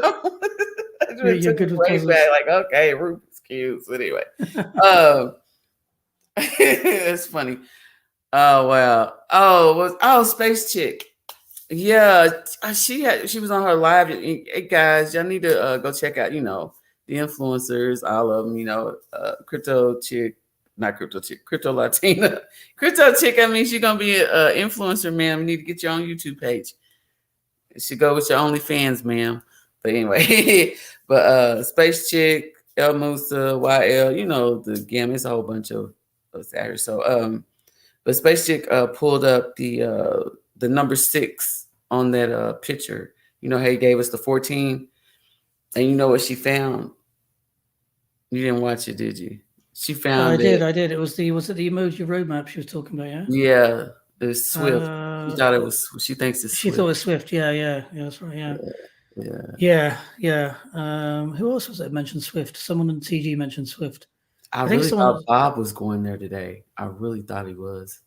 know. You're Took me good with way puzzles. back. Like, okay, Rubik's cubes. Anyway, um, it's funny. Oh wow. Space Chick. Yeah, she was on her live. Hey guys, y'all need to go check out. The influencers, all of them. Crypto Chick, not Crypto Chick, Crypto Latina, Crypto Chick. I mean, she's gonna be an influencer, man. We need to get your own YouTube page. It should go with your OnlyFans, ma'am. But anyway, but Space Chick, El Musa, YL, the gamut. It's a whole bunch of actors. So but Space Chick pulled up the number 6 on that picture. How he gave us the 14, and you know what she found? You didn't watch it, did you? She I found did. it. I did. Was it the emoji roadmap she was talking about? Yeah. Yeah, it's Swift. She Uh, thought it was. She thinks it's she thought it Swift. was Swift. Yeah, yeah, yeah. That's right. Yeah, Yeah. yeah, yeah. Who else was it mentioned Swift? Someone in TG mentioned Swift. I I think really someone. thought Bob was going there today. I really thought he was.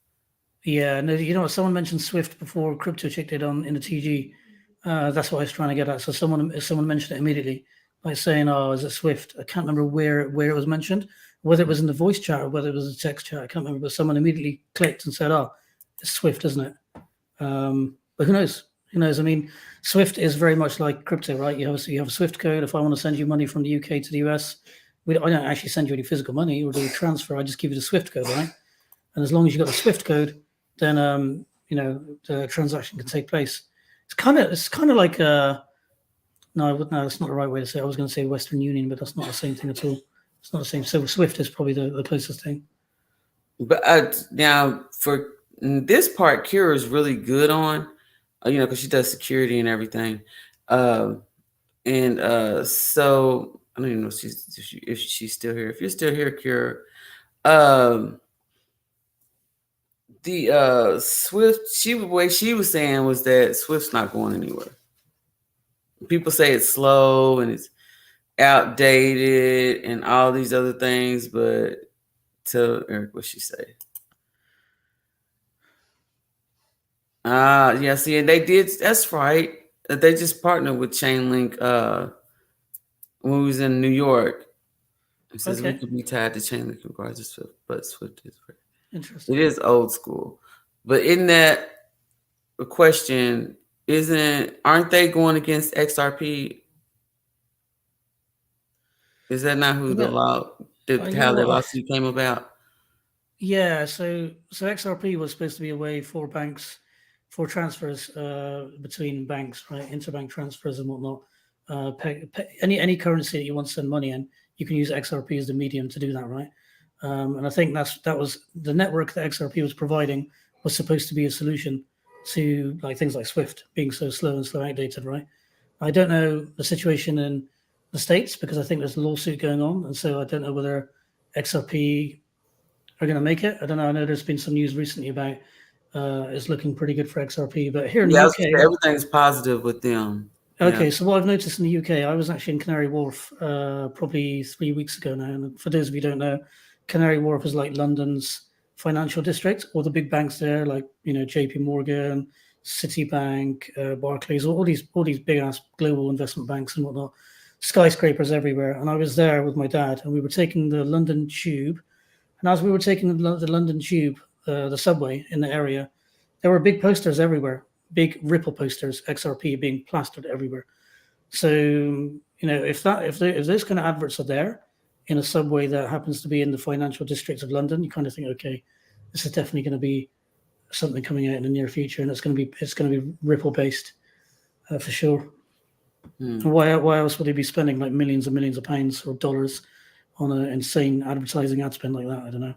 Yeah, no. You know what? Someone mentioned Swift before Crypto Chick did on in the TG. That's what I was trying to get at. So someone mentioned it immediately, like saying, "Oh, is it Swift?" I can't remember where it was mentioned, whether it was in the voice chat or whether it was a text chat. I can't remember, but someone immediately clicked and said, "Oh, it's Swift, isn't it?" But who knows? Who knows? I mean, Swift is very much like crypto, right? You have a Swift code. If I want to send you money from the UK to the US, I don't actually send you any physical money or do a transfer. I just give you the Swift code, right? And as long as you got the Swift code, then the transaction can take place. It's kind of like no, that's not the right way to say it. I was going to say Western Union, but that's not the same thing at all. It's not the same. So Swift is probably the closest thing. But now for this part, Kira is really good on, because she does security and everything. So I don't even know if she's still here. If you're still here, Kira, the Swift, the way she was saying was that Swift's not going anywhere. People say it's slow and it's outdated and all these other things, but tell Eric what she say. Yeah, see, and they did. That's right. They just partnered with Chainlink when we was in New York. It says we could be tied to Chainlink regardless of Swift, but Swift is right. Interesting. It is old school, but in that question, aren't they going against XRP? Is that not who the law? How the lawsuit came about? Yeah, so XRP was supposed to be a way for banks for transfers between banks, right? Interbank transfers and whatnot. Any currency that you want to send money in, you can use XRP as the medium to do that, right? And I think that was the network that XRP was providing was supposed to be a solution to like things like Swift being so slow and so outdated, right? I don't know the situation in the States because I think there's a lawsuit going on, and so I don't know whether XRP are going to make it. I don't know. I know there's been some news recently about it's looking pretty good for XRP, but here in the UK, everything's positive with them. Okay, so what I've noticed in the UK, I was actually in Canary Wharf probably 3 weeks ago now. And for those of you who don't know, Canary Wharf is like London's financial district. All the big banks there, like JP Morgan, Citibank, Barclays, all these big ass global investment banks and whatnot, skyscrapers everywhere. And I was there with my dad, and we were taking the London Tube. And as we were taking the London Tube, the subway in the area, there were big posters everywhere. Big Ripple posters, XRP being plastered everywhere. So if those kind of adverts are there in a subway that happens to be in the financial district of London, you kind of think, okay, this is definitely going to be something coming out in the near future, and it's going to be Ripple based for sure. And why else would they be spending like millions and millions of pounds or dollars on an insane advertising ad spend like that? I don't know.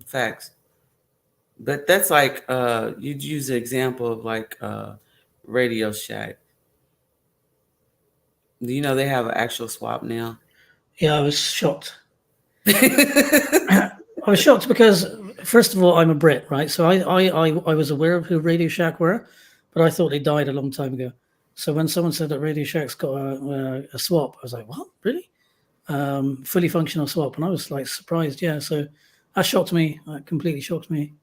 Facts. But that's like you'd use the example of like Radio Shack. Do you know they have an actual swap now? Yeah, I was shocked. I was shocked because first of all, I'm a Brit, right? So I was aware of who Radio Shack were, but I thought they died a long time ago. So when someone said that Radio Shack's got a swap, I was like, what? Really? Fully functional swap, and I was like surprised. Yeah, so that shocked me. That completely shocked me.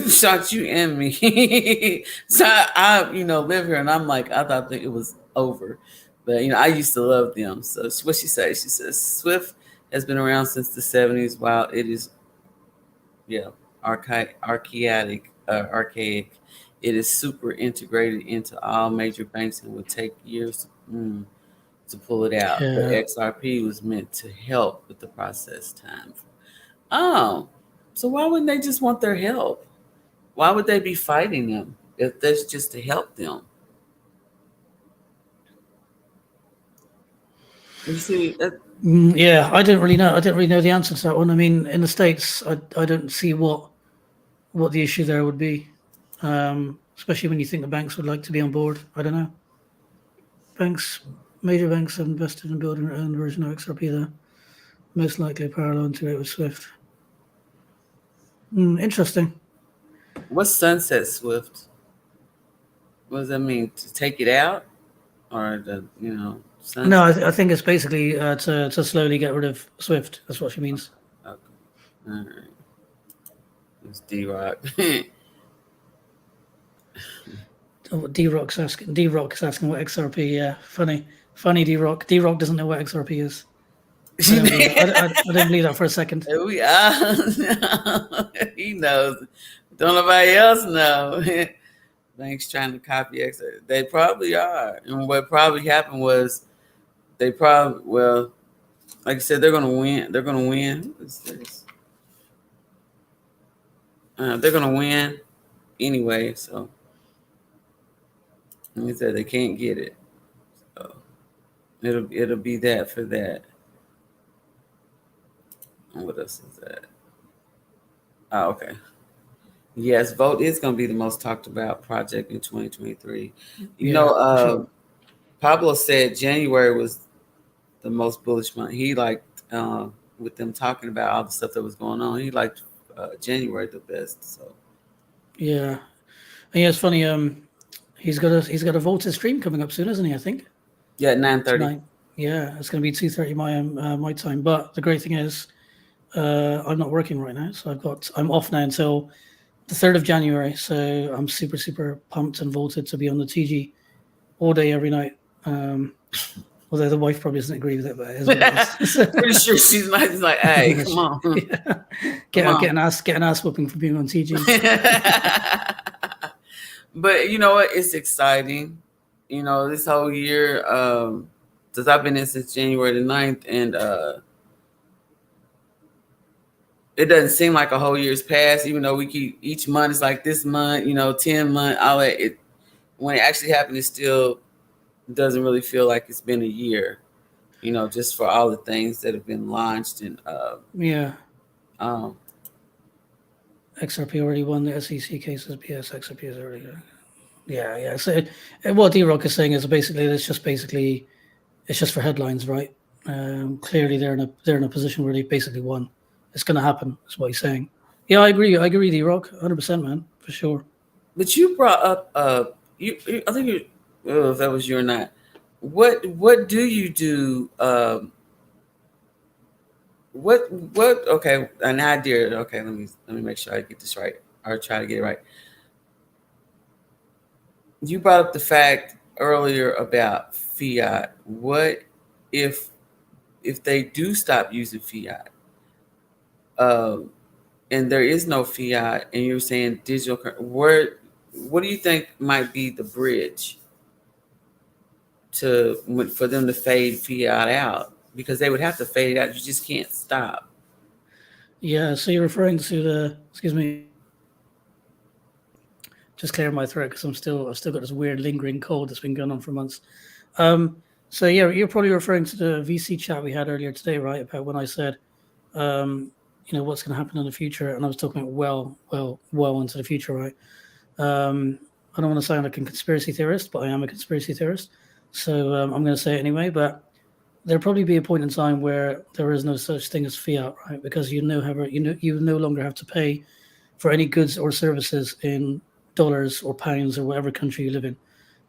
Shocked you and me. So I live here, and I'm like, I thought that it was over, but I used to love them. So what she says, Swift has been around since the 70s. While it is, archaic, it is super integrated into all major banks and would take years to pull it out. Yeah. But XRP was meant to help with the process time. Oh, so why wouldn't they just want their help? Why would they be fighting them if that's just to help them? You see, yeah, I didn't really know. I didn't really know the answer to that one. I mean, in the States, I don't see what the issue there would be, especially when you think the banks would like to be on board. I don't know. Major banks have invested in building their own version of XRP there, most likely parallel to it with Swift. Interesting. What's sunset Swift? What does that mean? To take it out, or sunset? No, I think it's basically to slowly get rid of Swift. That's what she means. Okay, all right. It's D-Rock. D-Rock's asking what XRP. Yeah, funny D-Rock. D-Rock doesn't know what XRP is. I don't believe that for a second. He knows. Don't nobody else know. Banks trying to copy X. They probably are. And what probably happened was they probably, well, like I said, they're gonna win. They're gonna win. What is this? They're gonna win anyway. So like I said, they can't get it. So it'll be that for that. And what else is that? Oh, okay. Yes, vote is gonna be the most talked about project in 2023. You know, Yeah, for sure. Pablo said January was the most bullish month. He liked with them talking about all the stuff that was going on. He liked January the best. So Yeah, and yeah, it's funny. He's got a Volta stream coming up soon, isn't he? I think yeah, 9:30. tonight. Yeah, it's going to be 2:30 my time. But the great thing is, I'm not working right now, so I'm off now until the 3rd of January. So I'm super pumped and vaulted to be on the TG all day every night. Although the wife probably doesn't agree with it, but it is what it is. Pretty sure she's like, hey, come on, Yeah. come on. Get an ass whooping for being on TG. But you know what? It's exciting. You know, this whole year, since I've been in since January the 9th, and it doesn't seem like a whole year's passed, even though we keep each month is like this month, 10 month, all that. It when it actually happened, it still doesn't really feel like it's been a year, just for all the things that have been launched and Yeah. um, XRP already won the SEC cases. BS XRP is already. Yeah. So what D-Rock is saying is basically it's just for headlines, right? Clearly they're in a position where they basically won. It's going to happen. Is what he's saying. Yeah, I agree. D-Rock, 100%, man, for sure. but you brought up I think if that was you or not. What do you do? What? Okay, an idea. Okay, let me make sure I get this right, or try to get it right. You brought up the fact earlier about fiat. What if if they do stop using fiat, um, and there is no fiat, and you're saying digital? What do you think might be the bridge for them to fade fiat out? Because they would have to fade it out. You just can't stop. Yeah. So you're referring to the. Excuse me. Just clearing my throat because I've still got this weird lingering cold that's been going on for months. So yeah, you're probably referring to the VC chat we had earlier today, right? About when I said, what's going to happen in the future, and I was talking about well into the future, right? I don't want to sound like a conspiracy theorist, but I am a conspiracy theorist, so I'm going to say it anyway. But there'll probably be a point in time where there is no such thing as fiat, right? Because you no longer have to pay for any goods or services in dollars or pounds or whatever country you live in.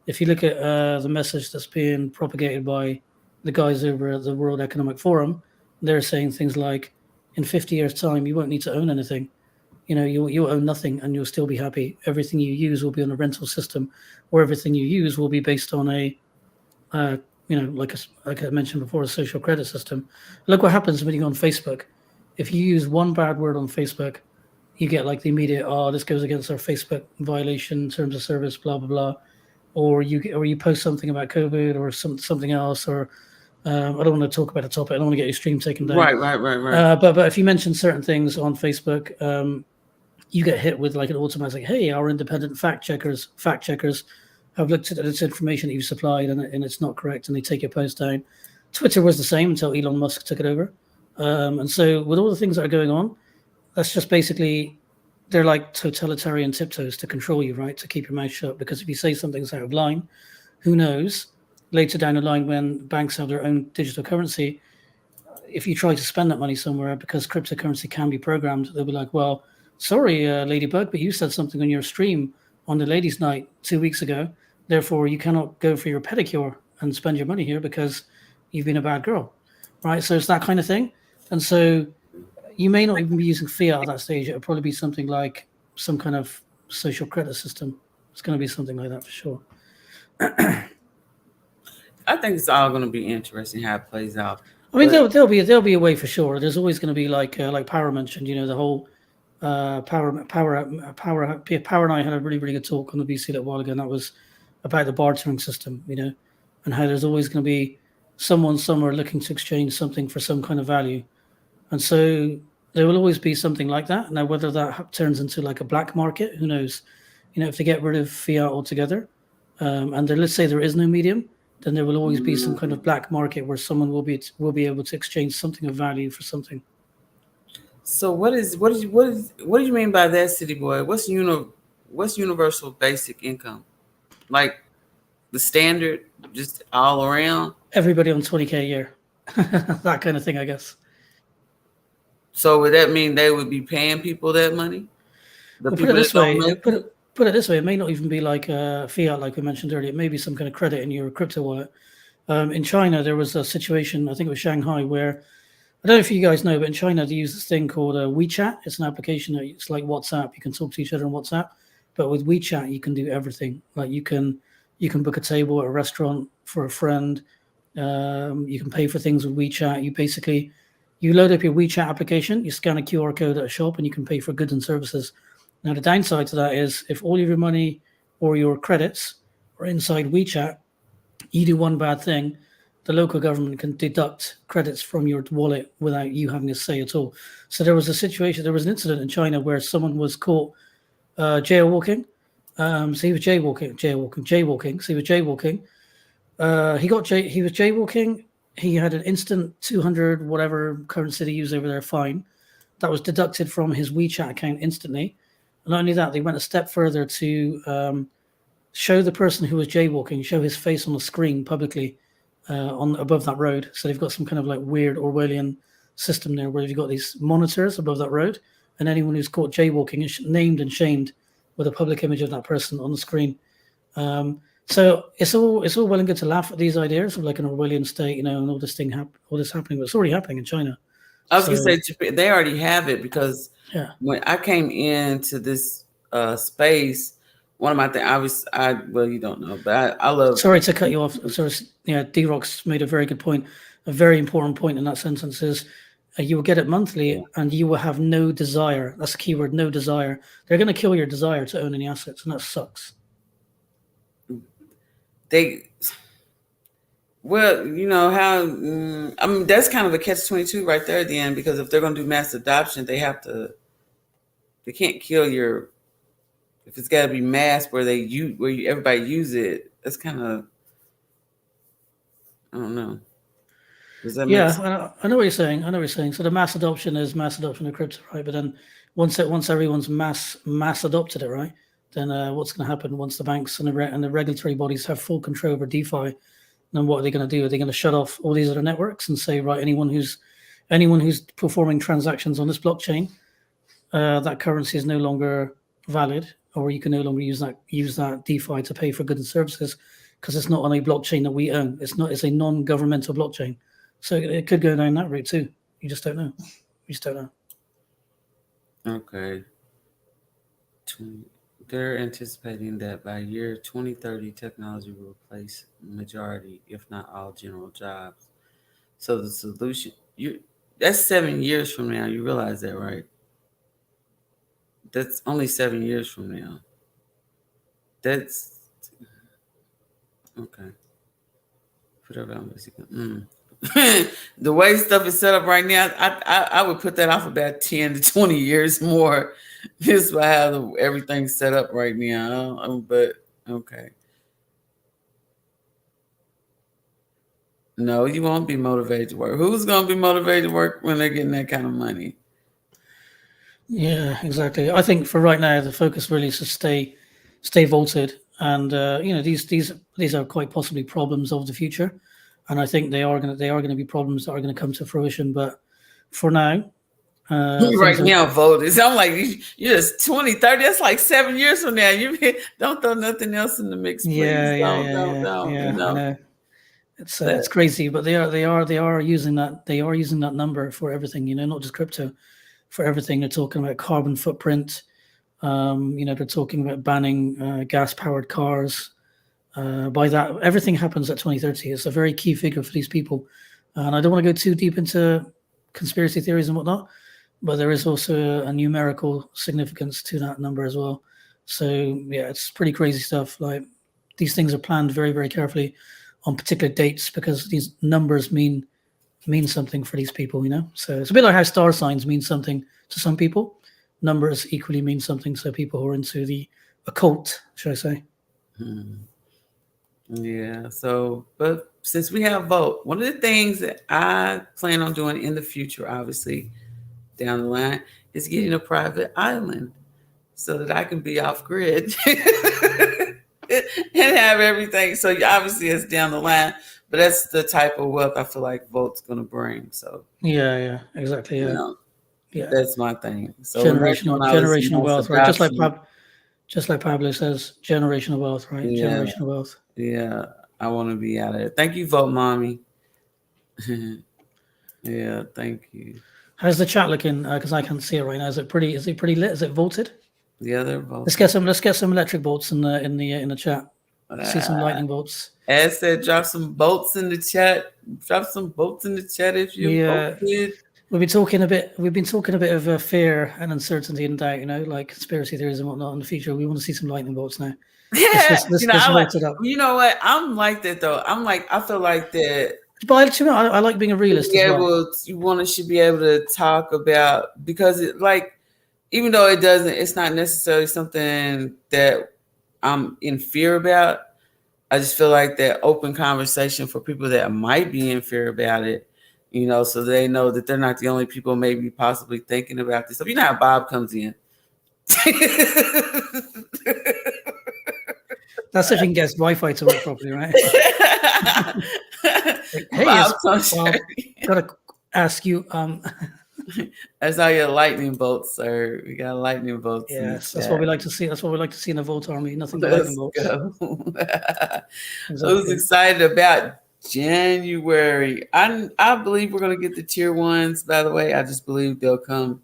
If you look at the message that's being propagated by the guys over at the World Economic Forum, they're saying things like, in 50 years' time, you won't need to own anything. You'll own nothing and you'll still be happy. Everything you use will be on a rental system, or everything you use will be based on uh, like I mentioned before, a social credit system. Look what happens when you go on Facebook. If you use one bad word on Facebook, you get like the immediate, oh, this goes against our Facebook violation, terms of service, blah blah blah, or you post something about COVID or something else, or I don't want to talk about the topic. I don't want to get your stream taken down. Right. But if you mention certain things on Facebook, you get hit with like an automatic, hey, our independent fact checkers have looked at this information that you've supplied and it's not correct, and they take your post down. Twitter was the same until Elon Musk took it over. And so with all the things that are going on, that's just basically, they're like totalitarian tiptoes to control you, right? To keep your mouth shut. Because if you say something's out of line, who knows? Later down the line, when banks have their own digital currency, if you try to spend that money somewhere, because cryptocurrency can be programmed, they'll be like, well, sorry, Ladybug, but you said something on your stream on the ladies' night 2 weeks ago. Therefore, you cannot go for your pedicure and spend your money here because you've been a bad girl, right? So it's that kind of thing. And so you may not even be using fiat at that stage. It'll probably be something like some kind of social credit system. It's going to be something like that for sure. I think it's all going to be interesting how it plays out. I mean, there'll be a way for sure. There's always going to be like Paramention, the whole Power and I had a really good talk on the BC a little while ago, and that was about the bartering system, and how there's always going to be someone somewhere looking to exchange something for some kind of value, and so there will always be something like that. Now, whether that turns into like a black market, who knows? If they get rid of fiat altogether, and let's say there is no medium, then there will always be some kind of black market where someone will be able to exchange something of value for something. So what do you mean by that, city boy? What's universal basic income? Like the standard, just all around. Everybody on 20K a year, that kind of thing, I guess. So would that mean they would be paying people that money? The Well, put it people that this don't way. make Put it. it put it this way. It may not even be like fiat, like we mentioned earlier. It may be some kind of credit in your crypto wallet. In China, there was a situation. I think it was Shanghai, where I don't know if you guys know, but in China they use this thing called WeChat. It's an application that it's like WhatsApp. You can talk to each other on WhatsApp, but with WeChat you can do everything. Like you can book a table at a restaurant for a friend. You can pay for things with WeChat. You load up your WeChat application, you scan a QR code at a shop, and you can pay for goods and services. Now the downside to that is if all of your money or your credits are inside WeChat, you do one bad thing, the local government can deduct credits from your wallet without you having a say at all. So there was an incident in China where someone was caught jaywalking. So he was jaywalking. So he was jaywalking. He was jaywalking. He had an instant 200 whatever currency they use over there fine that was deducted from his WeChat account instantly. And not only that, they went a step further to show the person who was jaywalking, show his face on the screen publicly on above that road. So they've got some kind of like weird Orwellian system there where you've got these monitors above that road, and anyone who's caught jaywalking is named and shamed with a public image of that person on the screen. So it's all well and good to laugh at these ideas of like an Orwellian state, and all all this happening, but it's already happening in China. I was So gonna say they already have it because yeah. when I came into this space, one of my things I well you don't know, but I love. Sorry to cut you off. Sorry, yeah, D-Rock's made a very good point. A very important point in that sentence is you will get it Yeah. monthly and you will have no desire. That's the keyword, no desire. They're going to kill your desire to own any assets, and that sucks. They well, you know how I mean that's kind of a catch-22 right there at the end because if they're going to do mass adoption, they can't kill your if it's got to be mass where everybody use it. That's kind of I don't know. Does that make sense? Yeah, I know what you're saying. I know what you're saying. So the mass adoption is mass adoption of crypto, right? But then once everyone's mass adopted it, right? Then what's going to happen once the banks and the regulatory bodies have full control over DeFi? Then what are they going to do? Are they going to shut off all these other networks and say, right, anyone who's performing transactions on this blockchain, that currency is no longer valid, or you can no longer use that DeFi to pay for goods and services because it's not on a blockchain that we own. It's a non-governmental blockchain. So it could go down that route too. You just don't know. You just don't know. Okay. 20, they're anticipating that by year 2030, technology will replace majority, if not all, general jobs. So the solution, that's 7 years from now. You realize that, right? That's only 7 years from now. That's okay. Whatever I'm the way stuff is set up right now, I would put that off about 10 to 20 years more. Just by how everything's set up right now. But okay, no, you won't be motivated to work. Who's gonna be motivated to work when they're getting that kind of money? Yeah, exactly. I think for right now, the focus really is to stay vaulted, and these are quite possibly problems of the future, and I think they are gonna be problems that are going to come to fruition. But for now, Right things are. now, voters. I'm like, you just 2030. That's like 7 years from now. You don't throw nothing else in the mix, please. Yeah, yeah, Don't, yeah, don't, yeah, don't. yeah. I know it's That. crazy, but they are using that number for everything. Not just crypto, for everything. They're talking about carbon footprint. They're talking about banning gas-powered cars. By that, everything happens at 2030. It's a very key figure for these people, and I don't want to go too deep into conspiracy theories and whatnot. but there is also a numerical significance to that number as well. So yeah, it's pretty crazy stuff. Like these things are planned very, very carefully on particular dates because these numbers mean something for these people, you know. So it's a bit like how star signs mean something to some people. Numbers equally mean something to people who are into the occult, should I say? Yeah. So, but since we have vote, one of the things that I plan on doing in the future, obviously down the line, is getting a private island so that I can be off grid and have everything. So obviously it's down the line, but that's the type of wealth I feel like vote's going to bring. So Yeah, exactly. you Yeah, know, yeah. that's my thing. So next one I was Generational nice wealth, right? adoption. Just like Pablo says, generational wealth, right? Yeah, Generational wealth. yeah. I want to be out of there. Thank you, vote, mommy. Yeah, thank you. How's the chat looking? Because I can't see it right now. Is it pretty? Is it pretty lit? Is it voted? Yeah, they're both. Let's get some electric bolts in the chat. See some lightning bolts. Ed said, drop some bolts in the chat. Drop some bolts in the chat if you voted. We've been talking a bit of fear and uncertainty and doubt, you know, like conspiracy theories and whatnot in the future. We want to see some lightning bolts now. Yeah, you know what? I'm like that though. I feel like that. But I like being a realist as well. Should be able to talk about, because it, like, even though it's not necessarily something that I'm in fear about. I just feel like that open conversation for people that might be in fear about it, you know, so they know that they're not the only people maybe possibly thinking about this. So you know how Bob comes in. That's if you can get Wi-Fi to work properly, right? Like, hey, gotta ask you. That's all your lightning bolts, sir. We got lightning bolts. Yes, that's what we like to see. That's what we like to see in a Volt army. Nothing but lightning bolts. Exactly. I was excited about January. I believe we're gonna get the tier ones. By the way, I just believe they'll come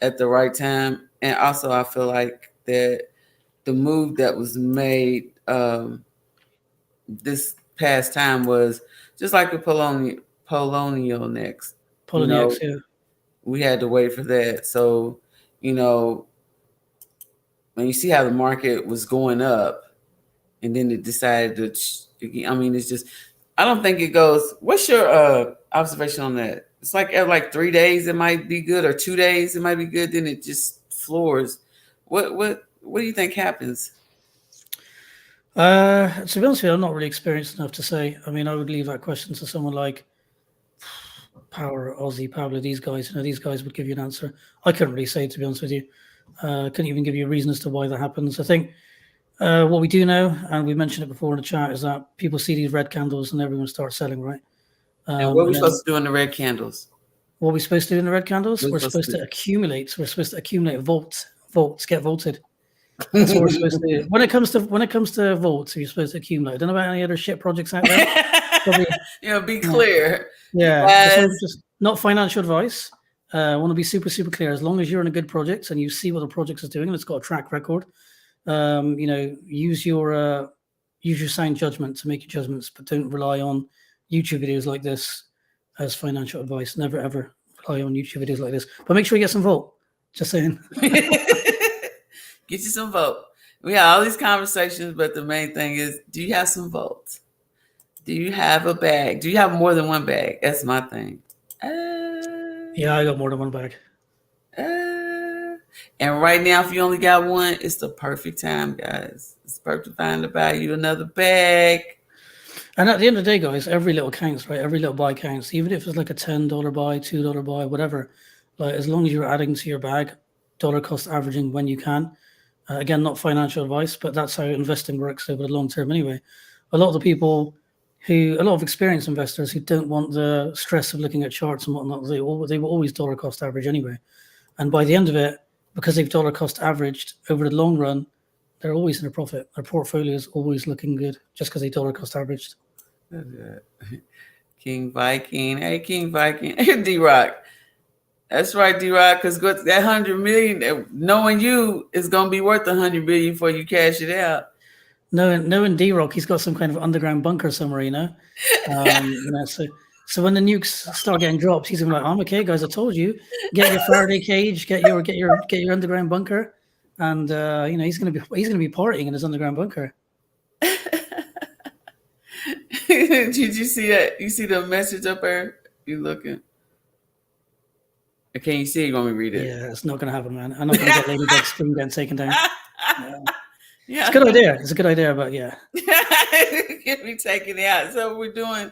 at the right time, and also I feel like that the move that was made this past time was just like the Polonial next. Poloniex, yeah. We had to wait for that. So, you know, when you see how the market was going up and then it decided to, I mean, it's just, I don't think it goes. What's your observation on that? It's like at like 3 days it might be good, or 2 days it might be good, then it just floors. What do you think happens? To be honest with you, I'm not really experienced enough to say. I mean, I would leave that question to someone like Power, Aussie, Pablo, these guys. You know, these guys would give you an answer. I couldn't really say, to be honest with you. Couldn't even give you a reason as to why that happens. I think what we do know, and we mentioned it before in the chat, is that people see these red candles and everyone starts selling, right? And what are we supposed to do in the red candles? What are we supposed to do in the red candles? We're supposed to accumulate. We're supposed to accumulate votes, get voted. That's what we're supposed to do. When it comes to votes, you're supposed to accumulate. I don't know about any other shit projects out there. Probably, be clear. Yeah, just not financial advice. I want to be super, super clear. As long as you're in a good project and you see what the project is doing and it's got a track record, you know, use your sound judgment to make your judgments, but don't rely on YouTube videos like this as financial advice. Never ever rely on YouTube videos like this. But make sure you get some vote. Just saying. Get you some vote. We have all these conversations, but the main thing is, do you have some votes? Do you have a bag? Do you have more than one bag? That's my thing. Yeah, I got more than one bag. And right now, if you only got one, it's the perfect time, guys. It's perfect time to buy you another bag. And at the end of the day, guys, every little counts, right? Every little buy counts. Even if it's like a $10 buy, $2 buy, whatever. Like, as long as you're adding to your bag, dollar cost averaging when you can. Again, not financial advice, but that's how investing works over the long term anyway. A lot of experienced investors who don't want the stress of looking at charts and whatnot, they will always dollar cost average anyway. And by the end of it, because they've dollar cost averaged over the long run, they're always in a profit. Their portfolio is always looking good just because they dollar cost averaged. King Viking. Hey, King Viking. Hey, D-Rock. That's right, D-Rock, because that 100 million, knowing you, is going to be worth 100 million before you cash it out. Knowing D-Rock, he's got some kind of underground bunker somewhere, you know? So So when the nukes start getting dropped, he's gonna be like, "I'm okay, guys. I told you, get your Faraday cage, get your underground bunker," and he's gonna be partying in his underground bunker. Did you see that? You see the message up there? You looking? Can you see it? You want me to read it? Yeah, it's not gonna happen, man. I'm not gonna get Ladybug's screen getting taken down. Yeah. It's a Yeah. good idea. It's a good idea, but yeah. Get me taken out. So we're doing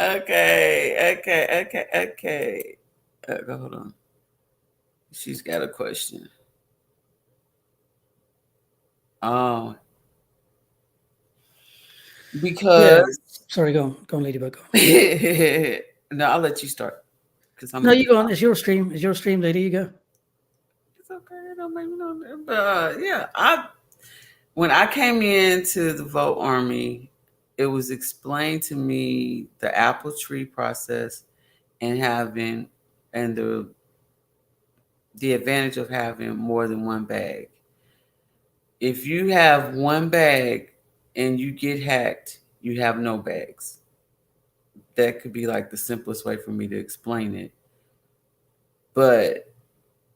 okay. Hold on. She's got a question. Oh, Yeah. because Sorry, go on, Ladybug. Go on. no, I'll let you start because I'm No, gonna you be. go on. It's your stream. It's your stream, lady. You go. It's okay. Don't make me know. But yeah, I when I came into the Vote Army, it was explained to me the apple tree process and having and the advantage of having more than one bag. If you have one bag and you get hacked, you have no bags. That could be like the simplest way for me to explain it. But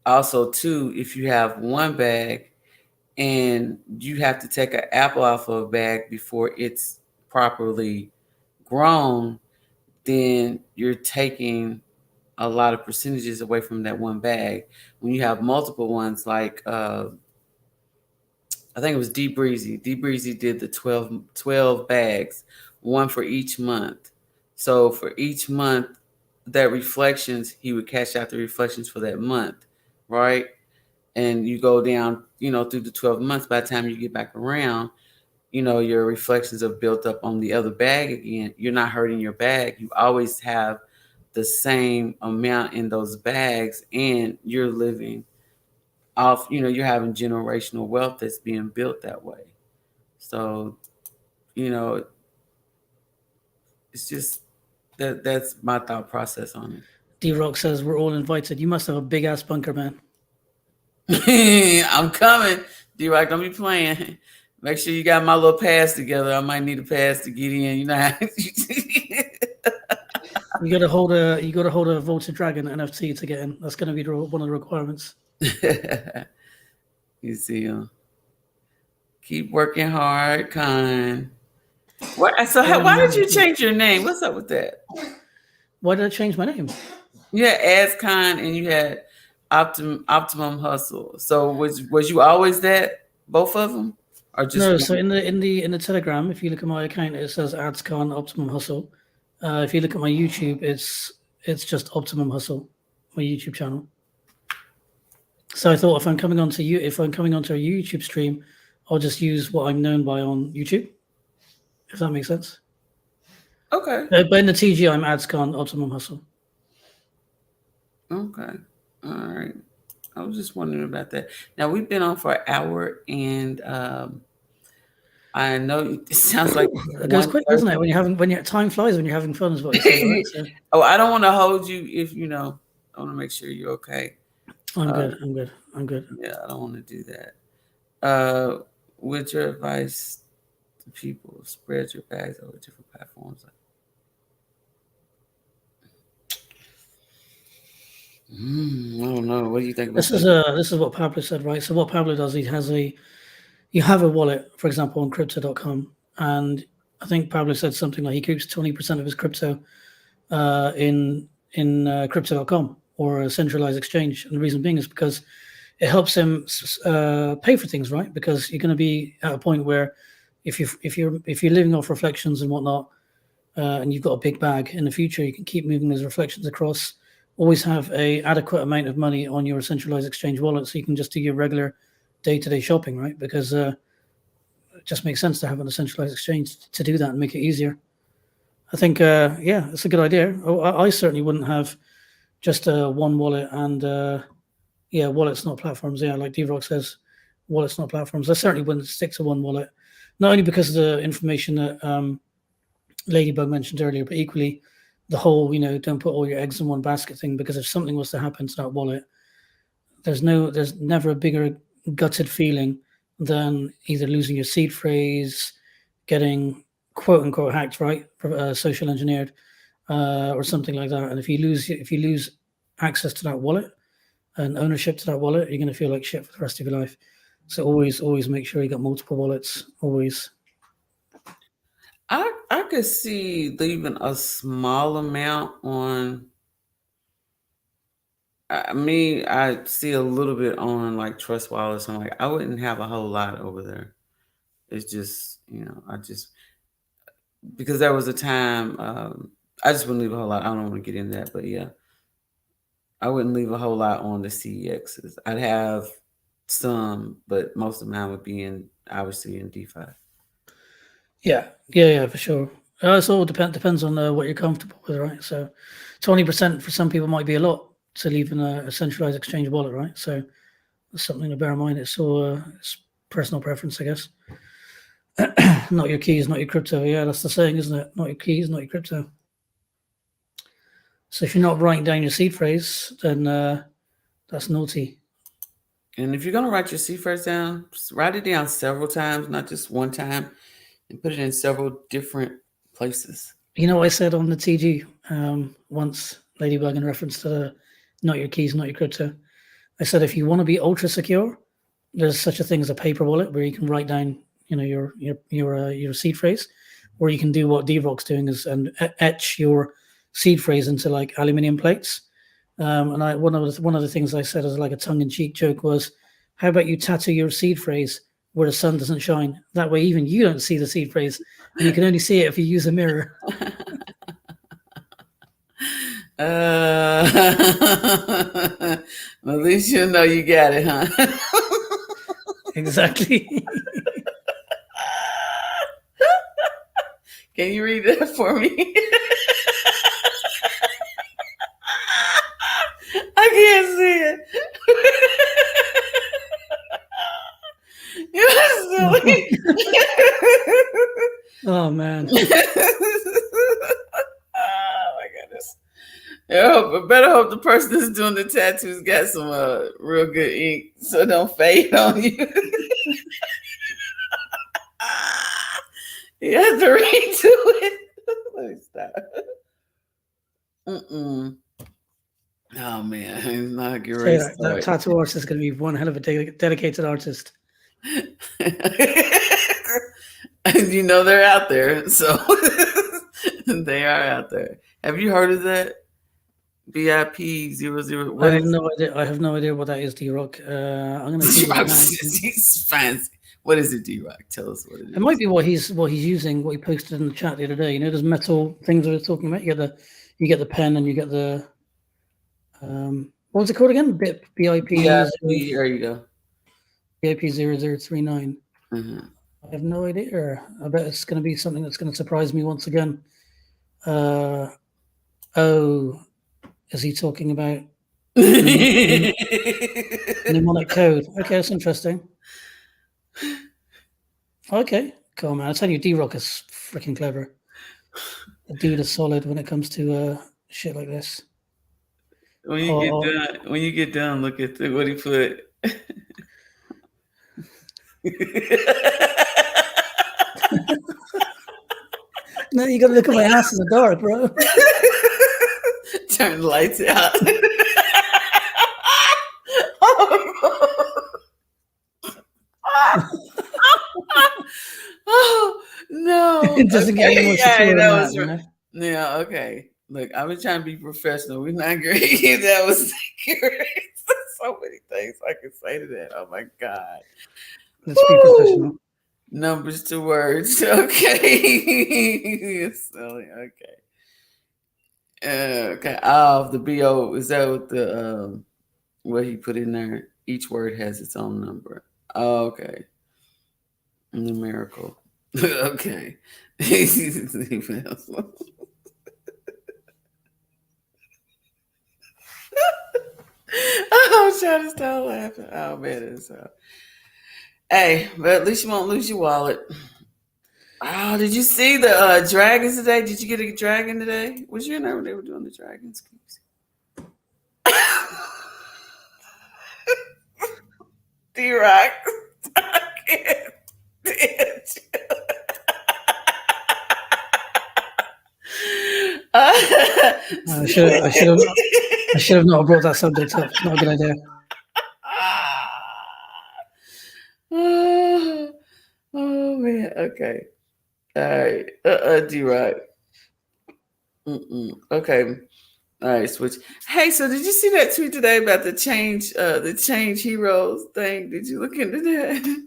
also, too, if you have one bag and you have to take an apple off of a bag before it's properly grown, then you're taking a lot of percentages away from that one bag. When you have multiple ones, like I think it was D Breezy. D Breezy did the 12 bags, one for each month. So for each month, that reflections, he would cash out the reflections for that month, right? And you go down, through the 12 months. By the time you get back around, your reflections have built up on the other bag again. You're not hurting your bag. You always have the same amount in those bags, and you're living off, you're having generational wealth that's being built that way. So, you know, it's just that's my thought process on D Rock says we're all invited. You must have a big ass bunker, man. it. I'm coming. D-Rock, don't be playing. Make sure you got my little pass together. I might need a pass to get in. You know how You got to hold a Volta Dragon NFT to get in. That's going to be one of the requirements. you see him. Keep working hard, Con. Why did you change your name? What's up with that? Why did I change my name? You had AsCon and you had Optimum Hustle. So was you always that? Both of them, or just No, one? so in the Telegram, if you look at my account, it says AdsCon Optimum Hustle. If you look at my YouTube, it's just Optimum Hustle, my YouTube channel. So I thought if I'm coming onto a YouTube stream, I'll just use what I'm known by on YouTube. If that makes sense. Okay. But in the TG, I'm AdsCon Optimum Hustle. Okay. All right. I was just wondering about that. Now we've been on for an hour, and I know it sounds like It goes quick, doesn't it? 1:30. When your time flies when you're having fun, is what you say, right? So Oh, I don't want to hold you. If I want to make sure you're okay. I'm Uh, good. I'm good. I'm good. yeah, I don't want to do that. What's your advice to people? Spread your bags over different platforms. I don't know. What do you think about This is what Pablo said, right? So what Pablo does, you have a wallet, for example, on crypto.com, and I think Pablo said something like he keeps 20% of his crypto in crypto.com or a centralized exchange, and the reason being is because it helps him pay for things, right? Because you're going to be at a point where if you're living off reflections and whatnot, and you've got a big bag in the future, you can keep moving those reflections across. Always have a adequate amount of money on your centralized exchange wallet, so you can just do your regular day-to-day shopping, right? Because it just makes sense to have a centralized exchange to do that and make it easier. I think, yeah, it's a good idea. I certainly wouldn't have just one wallet and yeah, wallets not platforms. Yeah, like D-Rock says, wallets not platforms. I certainly wouldn't stick to one wallet, not only because of the information that Ladybug mentioned earlier, but equally the whole, don't put all your eggs in one basket thing, because if something was to happen to that wallet, there's never a bigger gutted feeling than either losing your seed phrase, getting quote unquote hacked, right, social engineered, or something like that. And if you lose access to that wallet and ownership to that wallet, you're going to feel like shit for the rest of your life. So always make sure you got multiple wallets. Always. I could see leaving a small amount on. I see a little bit on like Trust Wallets. I'm like, I wouldn't have a whole lot over there. It's just, I just because there was a time I just wouldn't leave a whole lot. I don't want to get into that, but yeah, I wouldn't leave a whole lot on the CEXs. I'd have some, but most of mine would be in obviously in DeFi. Yeah, for sure. It all depends on what you're comfortable with, right? So, 20% for some people might be a lot to leave in a centralized exchange wallet, right? So, that's something to bear in mind. It's personal preference, I guess. Not your keys, not your crypto. Yeah, that's the saying, isn't it? Not your keys, not your crypto. So if you're not writing down your seed phrase, then that's naughty. And if you're gonna write your seed phrase down, just write it down several times, not just one time, and put it in several different places. You know what I said on the TG once, Ladybug, in reference to the not your keys, not your crypto. I said if you want to be ultra secure, there's such a thing as a paper wallet where you can write down, your seed phrase, or you can do what D-Rock's doing and etch your seed phrase into like aluminium plates. And one of the things I said as like a tongue-in-cheek joke was, how about you tattoo your seed phrase where the sun doesn't shine? That way, even you don't see the seed phrase, and you can only see it if you use a mirror. At least you know you got it, huh? Exactly. Can you read that for me? I can't see it. You're silly. Oh man. Oh my goodness. I better hope the person that's doing the tattoos got some real good ink so it don't fade on you. You have to redo it. Let me stop. Oh man, it's not a great That tattoo artist is going to be one hell of a dedicated artist. And they're out there, so they are out there. Have you heard of that? BIP00. I have no idea. I have no idea what that is, D-Rock. I'm going to Google it now. He's fancy. What is it, D-Rock? Tell us what it is. It might be what he's using. What he posted in the chat the other day. There's metal things that we're talking about. You get the pen and you get the what's it called again? BIP. Yeah, there you go. BIP 0039. Mm-hmm. I have no idea. I bet it's going to be something that's going to surprise me once again. Is he talking about mnemonic code? Okay, that's interesting. Okay, cool, man. I tell you, D-Rock is freaking clever. The dude is solid when it comes to shit like this. When you get done, look at what he put. No, you gotta look at my ass in the dark, bro. Turn the lights out. Oh no! It doesn't get any more secure than that, Yeah, okay. Look, I've been trying to be professional. We're not great. That was secure. So many things I can say to that. Oh my god! Let's be professional. Numbers to words. Okay. Silly. Okay. Okay. The BO, is that what he put in there? Each word has its own number. Oh, okay. Numerical. Okay. I'm trying to stop laughing. Oh man, it's hey, but at least you won't lose your wallet. Oh, did you see the dragons today? Did you get a dragon today? Was you in there when they were doing the dragons? D-Rock. I can't stand you. I should have not brought that subject up. Not a good idea. Oh, oh man. Okay. All right. D-Rock. Okay. All right, switch. Hey, so did you see that tweet today about the change heroes thing? Did you look into that?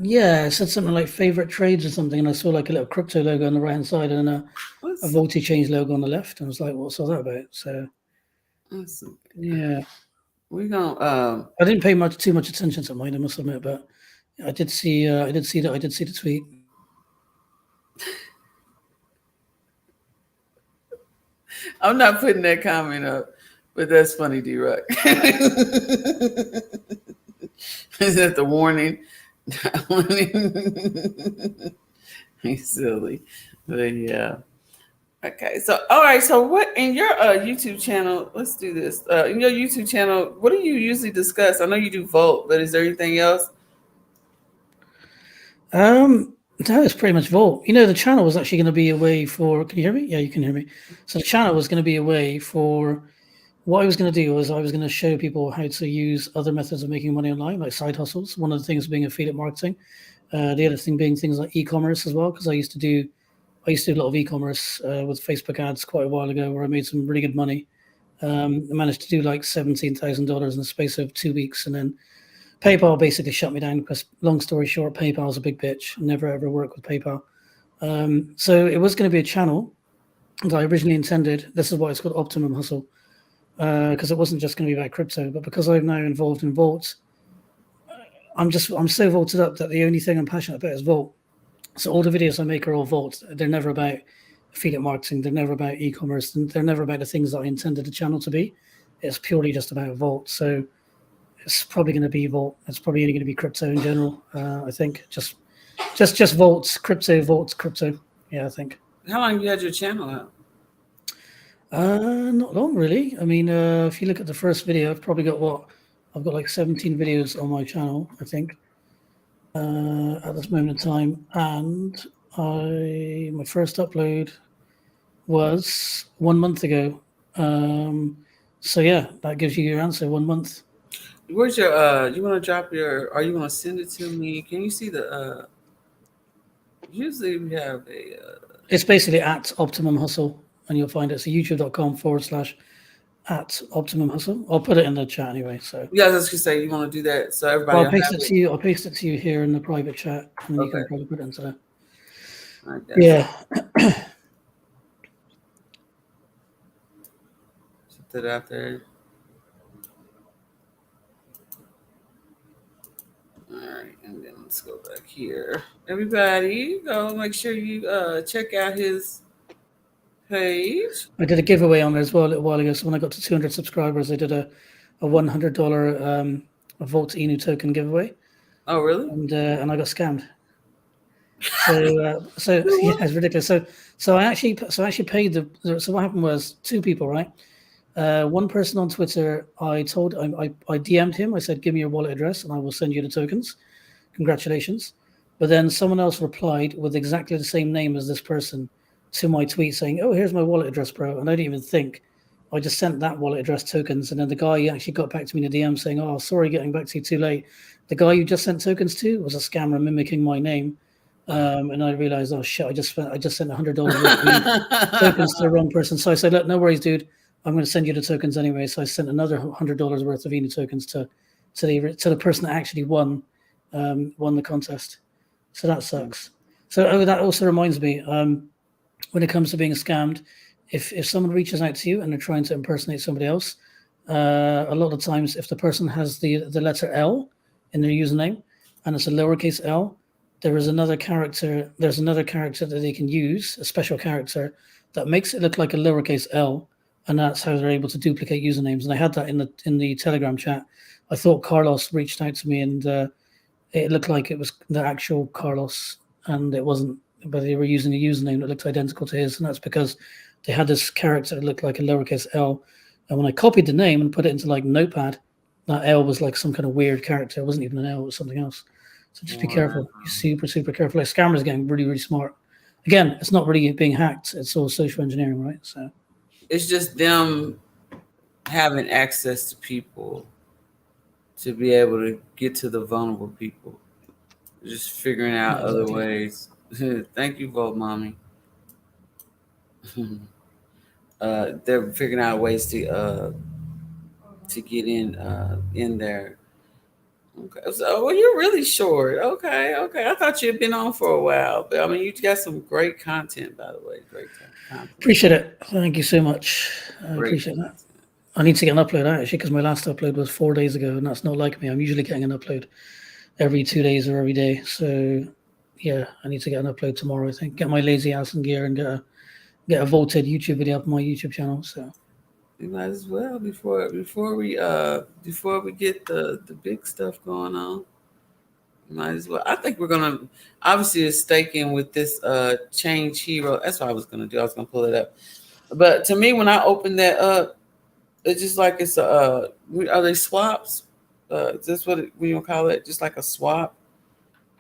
Yeah, it said something like favorite trades or something, and I saw like a little crypto logo on the right hand side and a Let's, Volti change logo on the left. And I was like, what's all that about? So let's see. yeah, We're gonna I didn't pay too much attention to mine, I must admit, but I did see the tweet. I'm not putting that comment up, but that's funny, D-Rock. Is that the warning? He's silly. But yeah. Okay. So all right. So what in your YouTube channel, let's do this. In your YouTube channel, what do you usually discuss? I know you do Volt, but is there anything else? That was pretty much Volt. You know, the channel was actually going to be a way for. Can you hear me? Yeah, you can hear me. So the channel was going to be a way for. What I was going to do was I was going to show people how to use other methods of making money online, like side hustles. One of the things being affiliate marketing. The other thing being things like e-commerce as well, because I used to do a lot of e-commerce with Facebook ads quite a while ago, where I made some really good money. I managed to do like $17,000 in the space of 2 weeks, and then PayPal basically shut me down because, long story short, PayPal's a big bitch. Never ever work with PayPal. So it was going to be a channel that I originally intended. This is why it's called Optimum Hustle, because it wasn't just going to be about crypto, but because I'm now involved in Vault, I'm so vaulted up that the only thing I'm passionate about is Vault. So all the videos I make are all Vault. They're never about affiliate marketing. They're never about e-commerce. They're never about the things that I intended the channel to be. It's purely just about Vault. So it's probably going to be Vault. It's probably only going to be crypto in general. I think just Vaults, crypto. Yeah, I think. How long have you had your channel out? Not long really. I mean, if you look at the first video, I've got like 17 videos on my channel, I think, at this moment in time, and my first upload was 1 month ago. So yeah, that gives you your answer. 1 month. Where's your you want to drop your or you want to send it to me? Can you see the usually we have a It's basically at Optimum Hustle, and you'll find it. It's youtube.com/at Optimum Hustle. I'll put it in the chat anyway. So yeah, I was just gonna say you want to do that so everybody I'll will paste have it it. to you. I'll paste it to you here in the private chat, and then you Okay. can probably put it into there. I guess. Yeah. Put it out there. All right, and then let's go back here. Everybody, go make sure you check out his page. I did a giveaway on there as well a little while ago. So when I got to 200 subscribers, I did a $100 a Volt Inu token giveaway, Oh, really? and I got scammed. So yeah, it's ridiculous. So I actually paid the. So what happened was two people, right? One person on Twitter, I DM'd him. I said, "Give me your wallet address, and I will send you the tokens. Congratulations." But then someone else replied with exactly the same name as this person to my tweet saying, "Oh, here's my wallet address, bro." And I didn't even think. I just sent that wallet address tokens, and then the guy actually got back to me in a DM saying, "Oh, sorry, getting back to you too late. The guy you just sent tokens to was a scammer mimicking my name." And I realized, oh shit, I just sent $100 worth of tokens to the wrong person. So I said, look, no worries, dude. I'm going to send you the tokens anyway. So I sent another $100 worth of Inu tokens to the person that actually won the contest. So that sucks. So that also reminds me, when it comes to being scammed, if someone reaches out to you and they're trying to impersonate somebody else, a lot of times if the person has the letter L in their username and it's a lowercase L, there's another character that they can use, a special character that makes it look like a lowercase L, and that's how they're able to duplicate usernames. And I had that in the Telegram chat. I thought Carlos reached out to me, and it looked like it was the actual Carlos, and it wasn't. But they were using a username that looked identical to his, and that's because they had this character that looked like a lowercase L. And when I copied the name and put it into like Notepad, that L was like some kind of weird character. It wasn't even an L; it was something else. So just be careful. Be super, super careful. Like scammers are getting really, really smart. Again, it's not really being hacked. It's all social engineering, right? So It's just them having access to people to be able to get to the vulnerable people. Just figuring out yeah, other exactly. ways. Thank you, Vote Mommy. They're figuring out ways to get in there. Okay. So, well, you're really short. Okay, okay. I thought you had been on for a while, but I mean, you got some great content, by the way. Great content. Appreciate it. Thank you so much. I Great appreciate that. content. I need to get an upload out actually because my last upload was 4 days ago, and that's not like me. I'm usually getting an upload every 2 days or every day. So yeah, I need to get an upload tomorrow. I think get my lazy ass in gear and get a vaulted YouTube video up on my YouTube channel. So You might as well before we get the big stuff going on. You might as well. I think we're gonna obviously it's staking with this change hero. That's what I was gonna do. I was gonna pull it up. But to me, when I open that up, it's just like it's a are they swaps? Is this what we gonna call it? Just like a swap.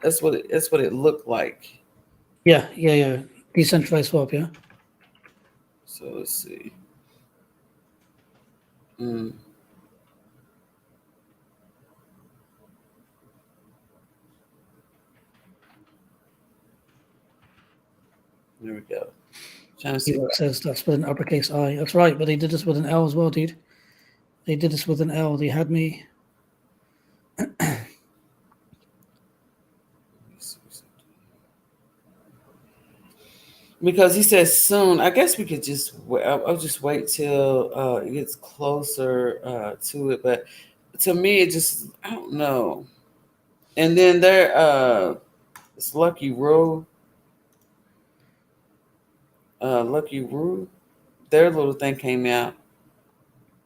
That's what it looked like. yeah. Decentralized swap, yeah. So let's see. Mm, there we go. Trying to see Hero what. says that's with an uppercase I. That's right, but they did this with an L as well, dude. They did this with an L. They had me. Because he says soon. I guess we could just. I'll just wait till it gets closer to it. But to me, it just I don't know. And then there, it's Lucky Roo. Their little thing came out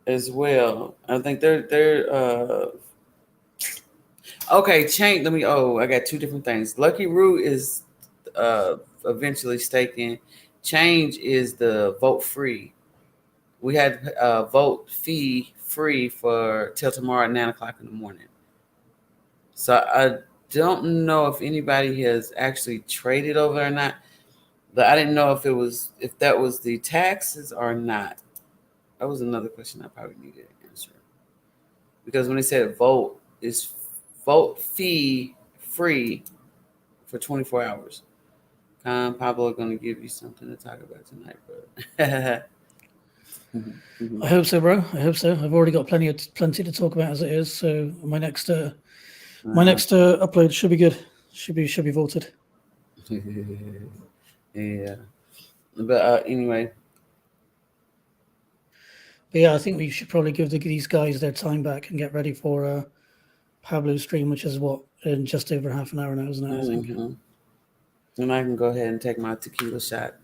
as well. I think they're okay. Change. Let me. Oh, I got two different things. Lucky Roo is uh eventually staking. Change is the vote free. We had vote fee free for till tomorrow at 9 o'clock in the morning. So I don't know if anybody has actually traded over or not. But I didn't know if that was the taxes or not. That was another question I probably needed to answer. Because when they said vote is vote fee free for 24 hours. Pablo going to give you something to talk about tonight, brother. I hope so, bro. I hope so. I've already got plenty to talk about as it is. So my uh, next upload should be good. Should be vaulted. yeah. But anyway, But yeah, I think we should probably give these guys their time back and get ready for Pablo's stream, which is what in just over half an hour now, isn't it? I think. hmm and I can go ahead and take my tequila shot.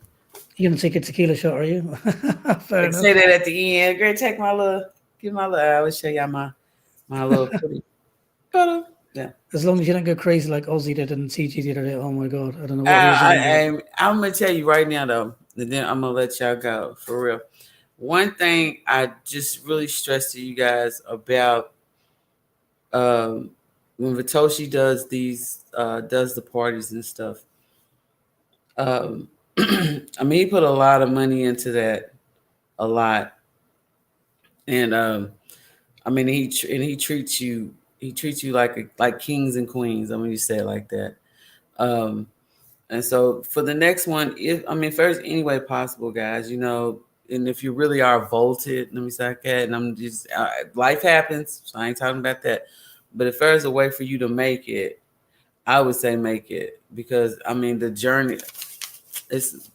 You're gonna take a tequila shot, are you? Fair Like say enough. that at the end. Great, take my little, give my little. I will show y'all my little pretty. Yeah. As long as you don't go crazy like Ozzy did and CG the other day. Oh my god, I don't know what he was on about. I'm gonna tell you right now though, and then I'm gonna let y'all go for real. One thing I just really stress to you guys about um, when Vitoshi does the parties and stuff. Um, I mean, he put a lot of money into that, a lot, and I mean, he treats you like kings and queens. I mean, you say it like that. Um, And so for the next one, if I mean, first any way possible, guys, and if you really are volted, let me say that, and I'm just life happens, so I ain't talking about that. But if there's a way for you to make it, I would say make it because I mean the journey, it's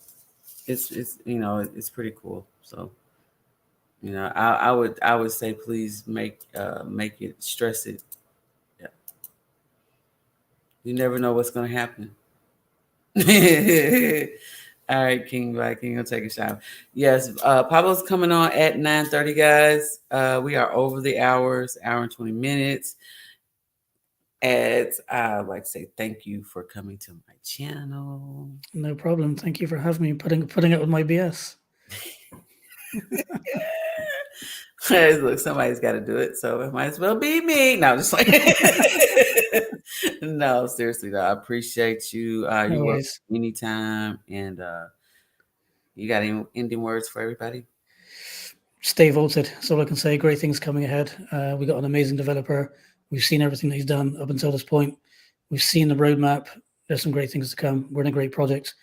it's it's pretty cool. So I would say please make it stress it. Yeah, you never know what's gonna happen. All right, King Black King, I'll take a shot. Yes, Pablo's coming on at 9:30, guys. We are over the hour and 20 minutes. As I'd like to say thank you for coming to my channel. No problem. Thank you for having me putting up with my BS. Hey, look, somebody's got to do it, so it might as well be me. No, just like no, seriously though, I appreciate you. No You're welcome worries. anytime, and you got any ending words for everybody? Stay vaulted. That's all I can say. Great things coming ahead. We got an amazing developer. We've seen everything that he's done up until this point. We've seen the roadmap. There's some great things to come. We're in a great project,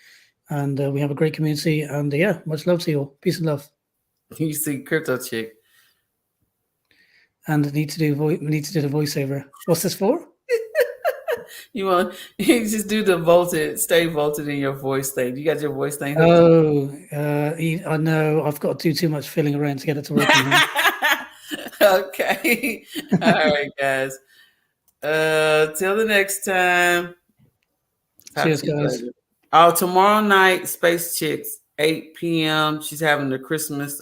and we have a great community. And yeah, much love to you all. Peace and love. You see, crypto chick. And need to do need to do the voiceover. What's this for? You want you just do the vaulted, stay vaulted in your voice thing. You got your voice thing hooked Oh, I know. I've got to do too much filling around to get it to work in here. Okay. All right, guys. Till the next time. Talk Cheers, to you guys. later. Oh, tomorrow night, Space Chicks, 8 p.m. She's having the Christmas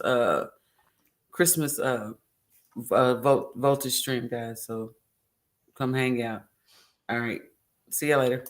voltage stream, guys. So come hang out. All right. See you later.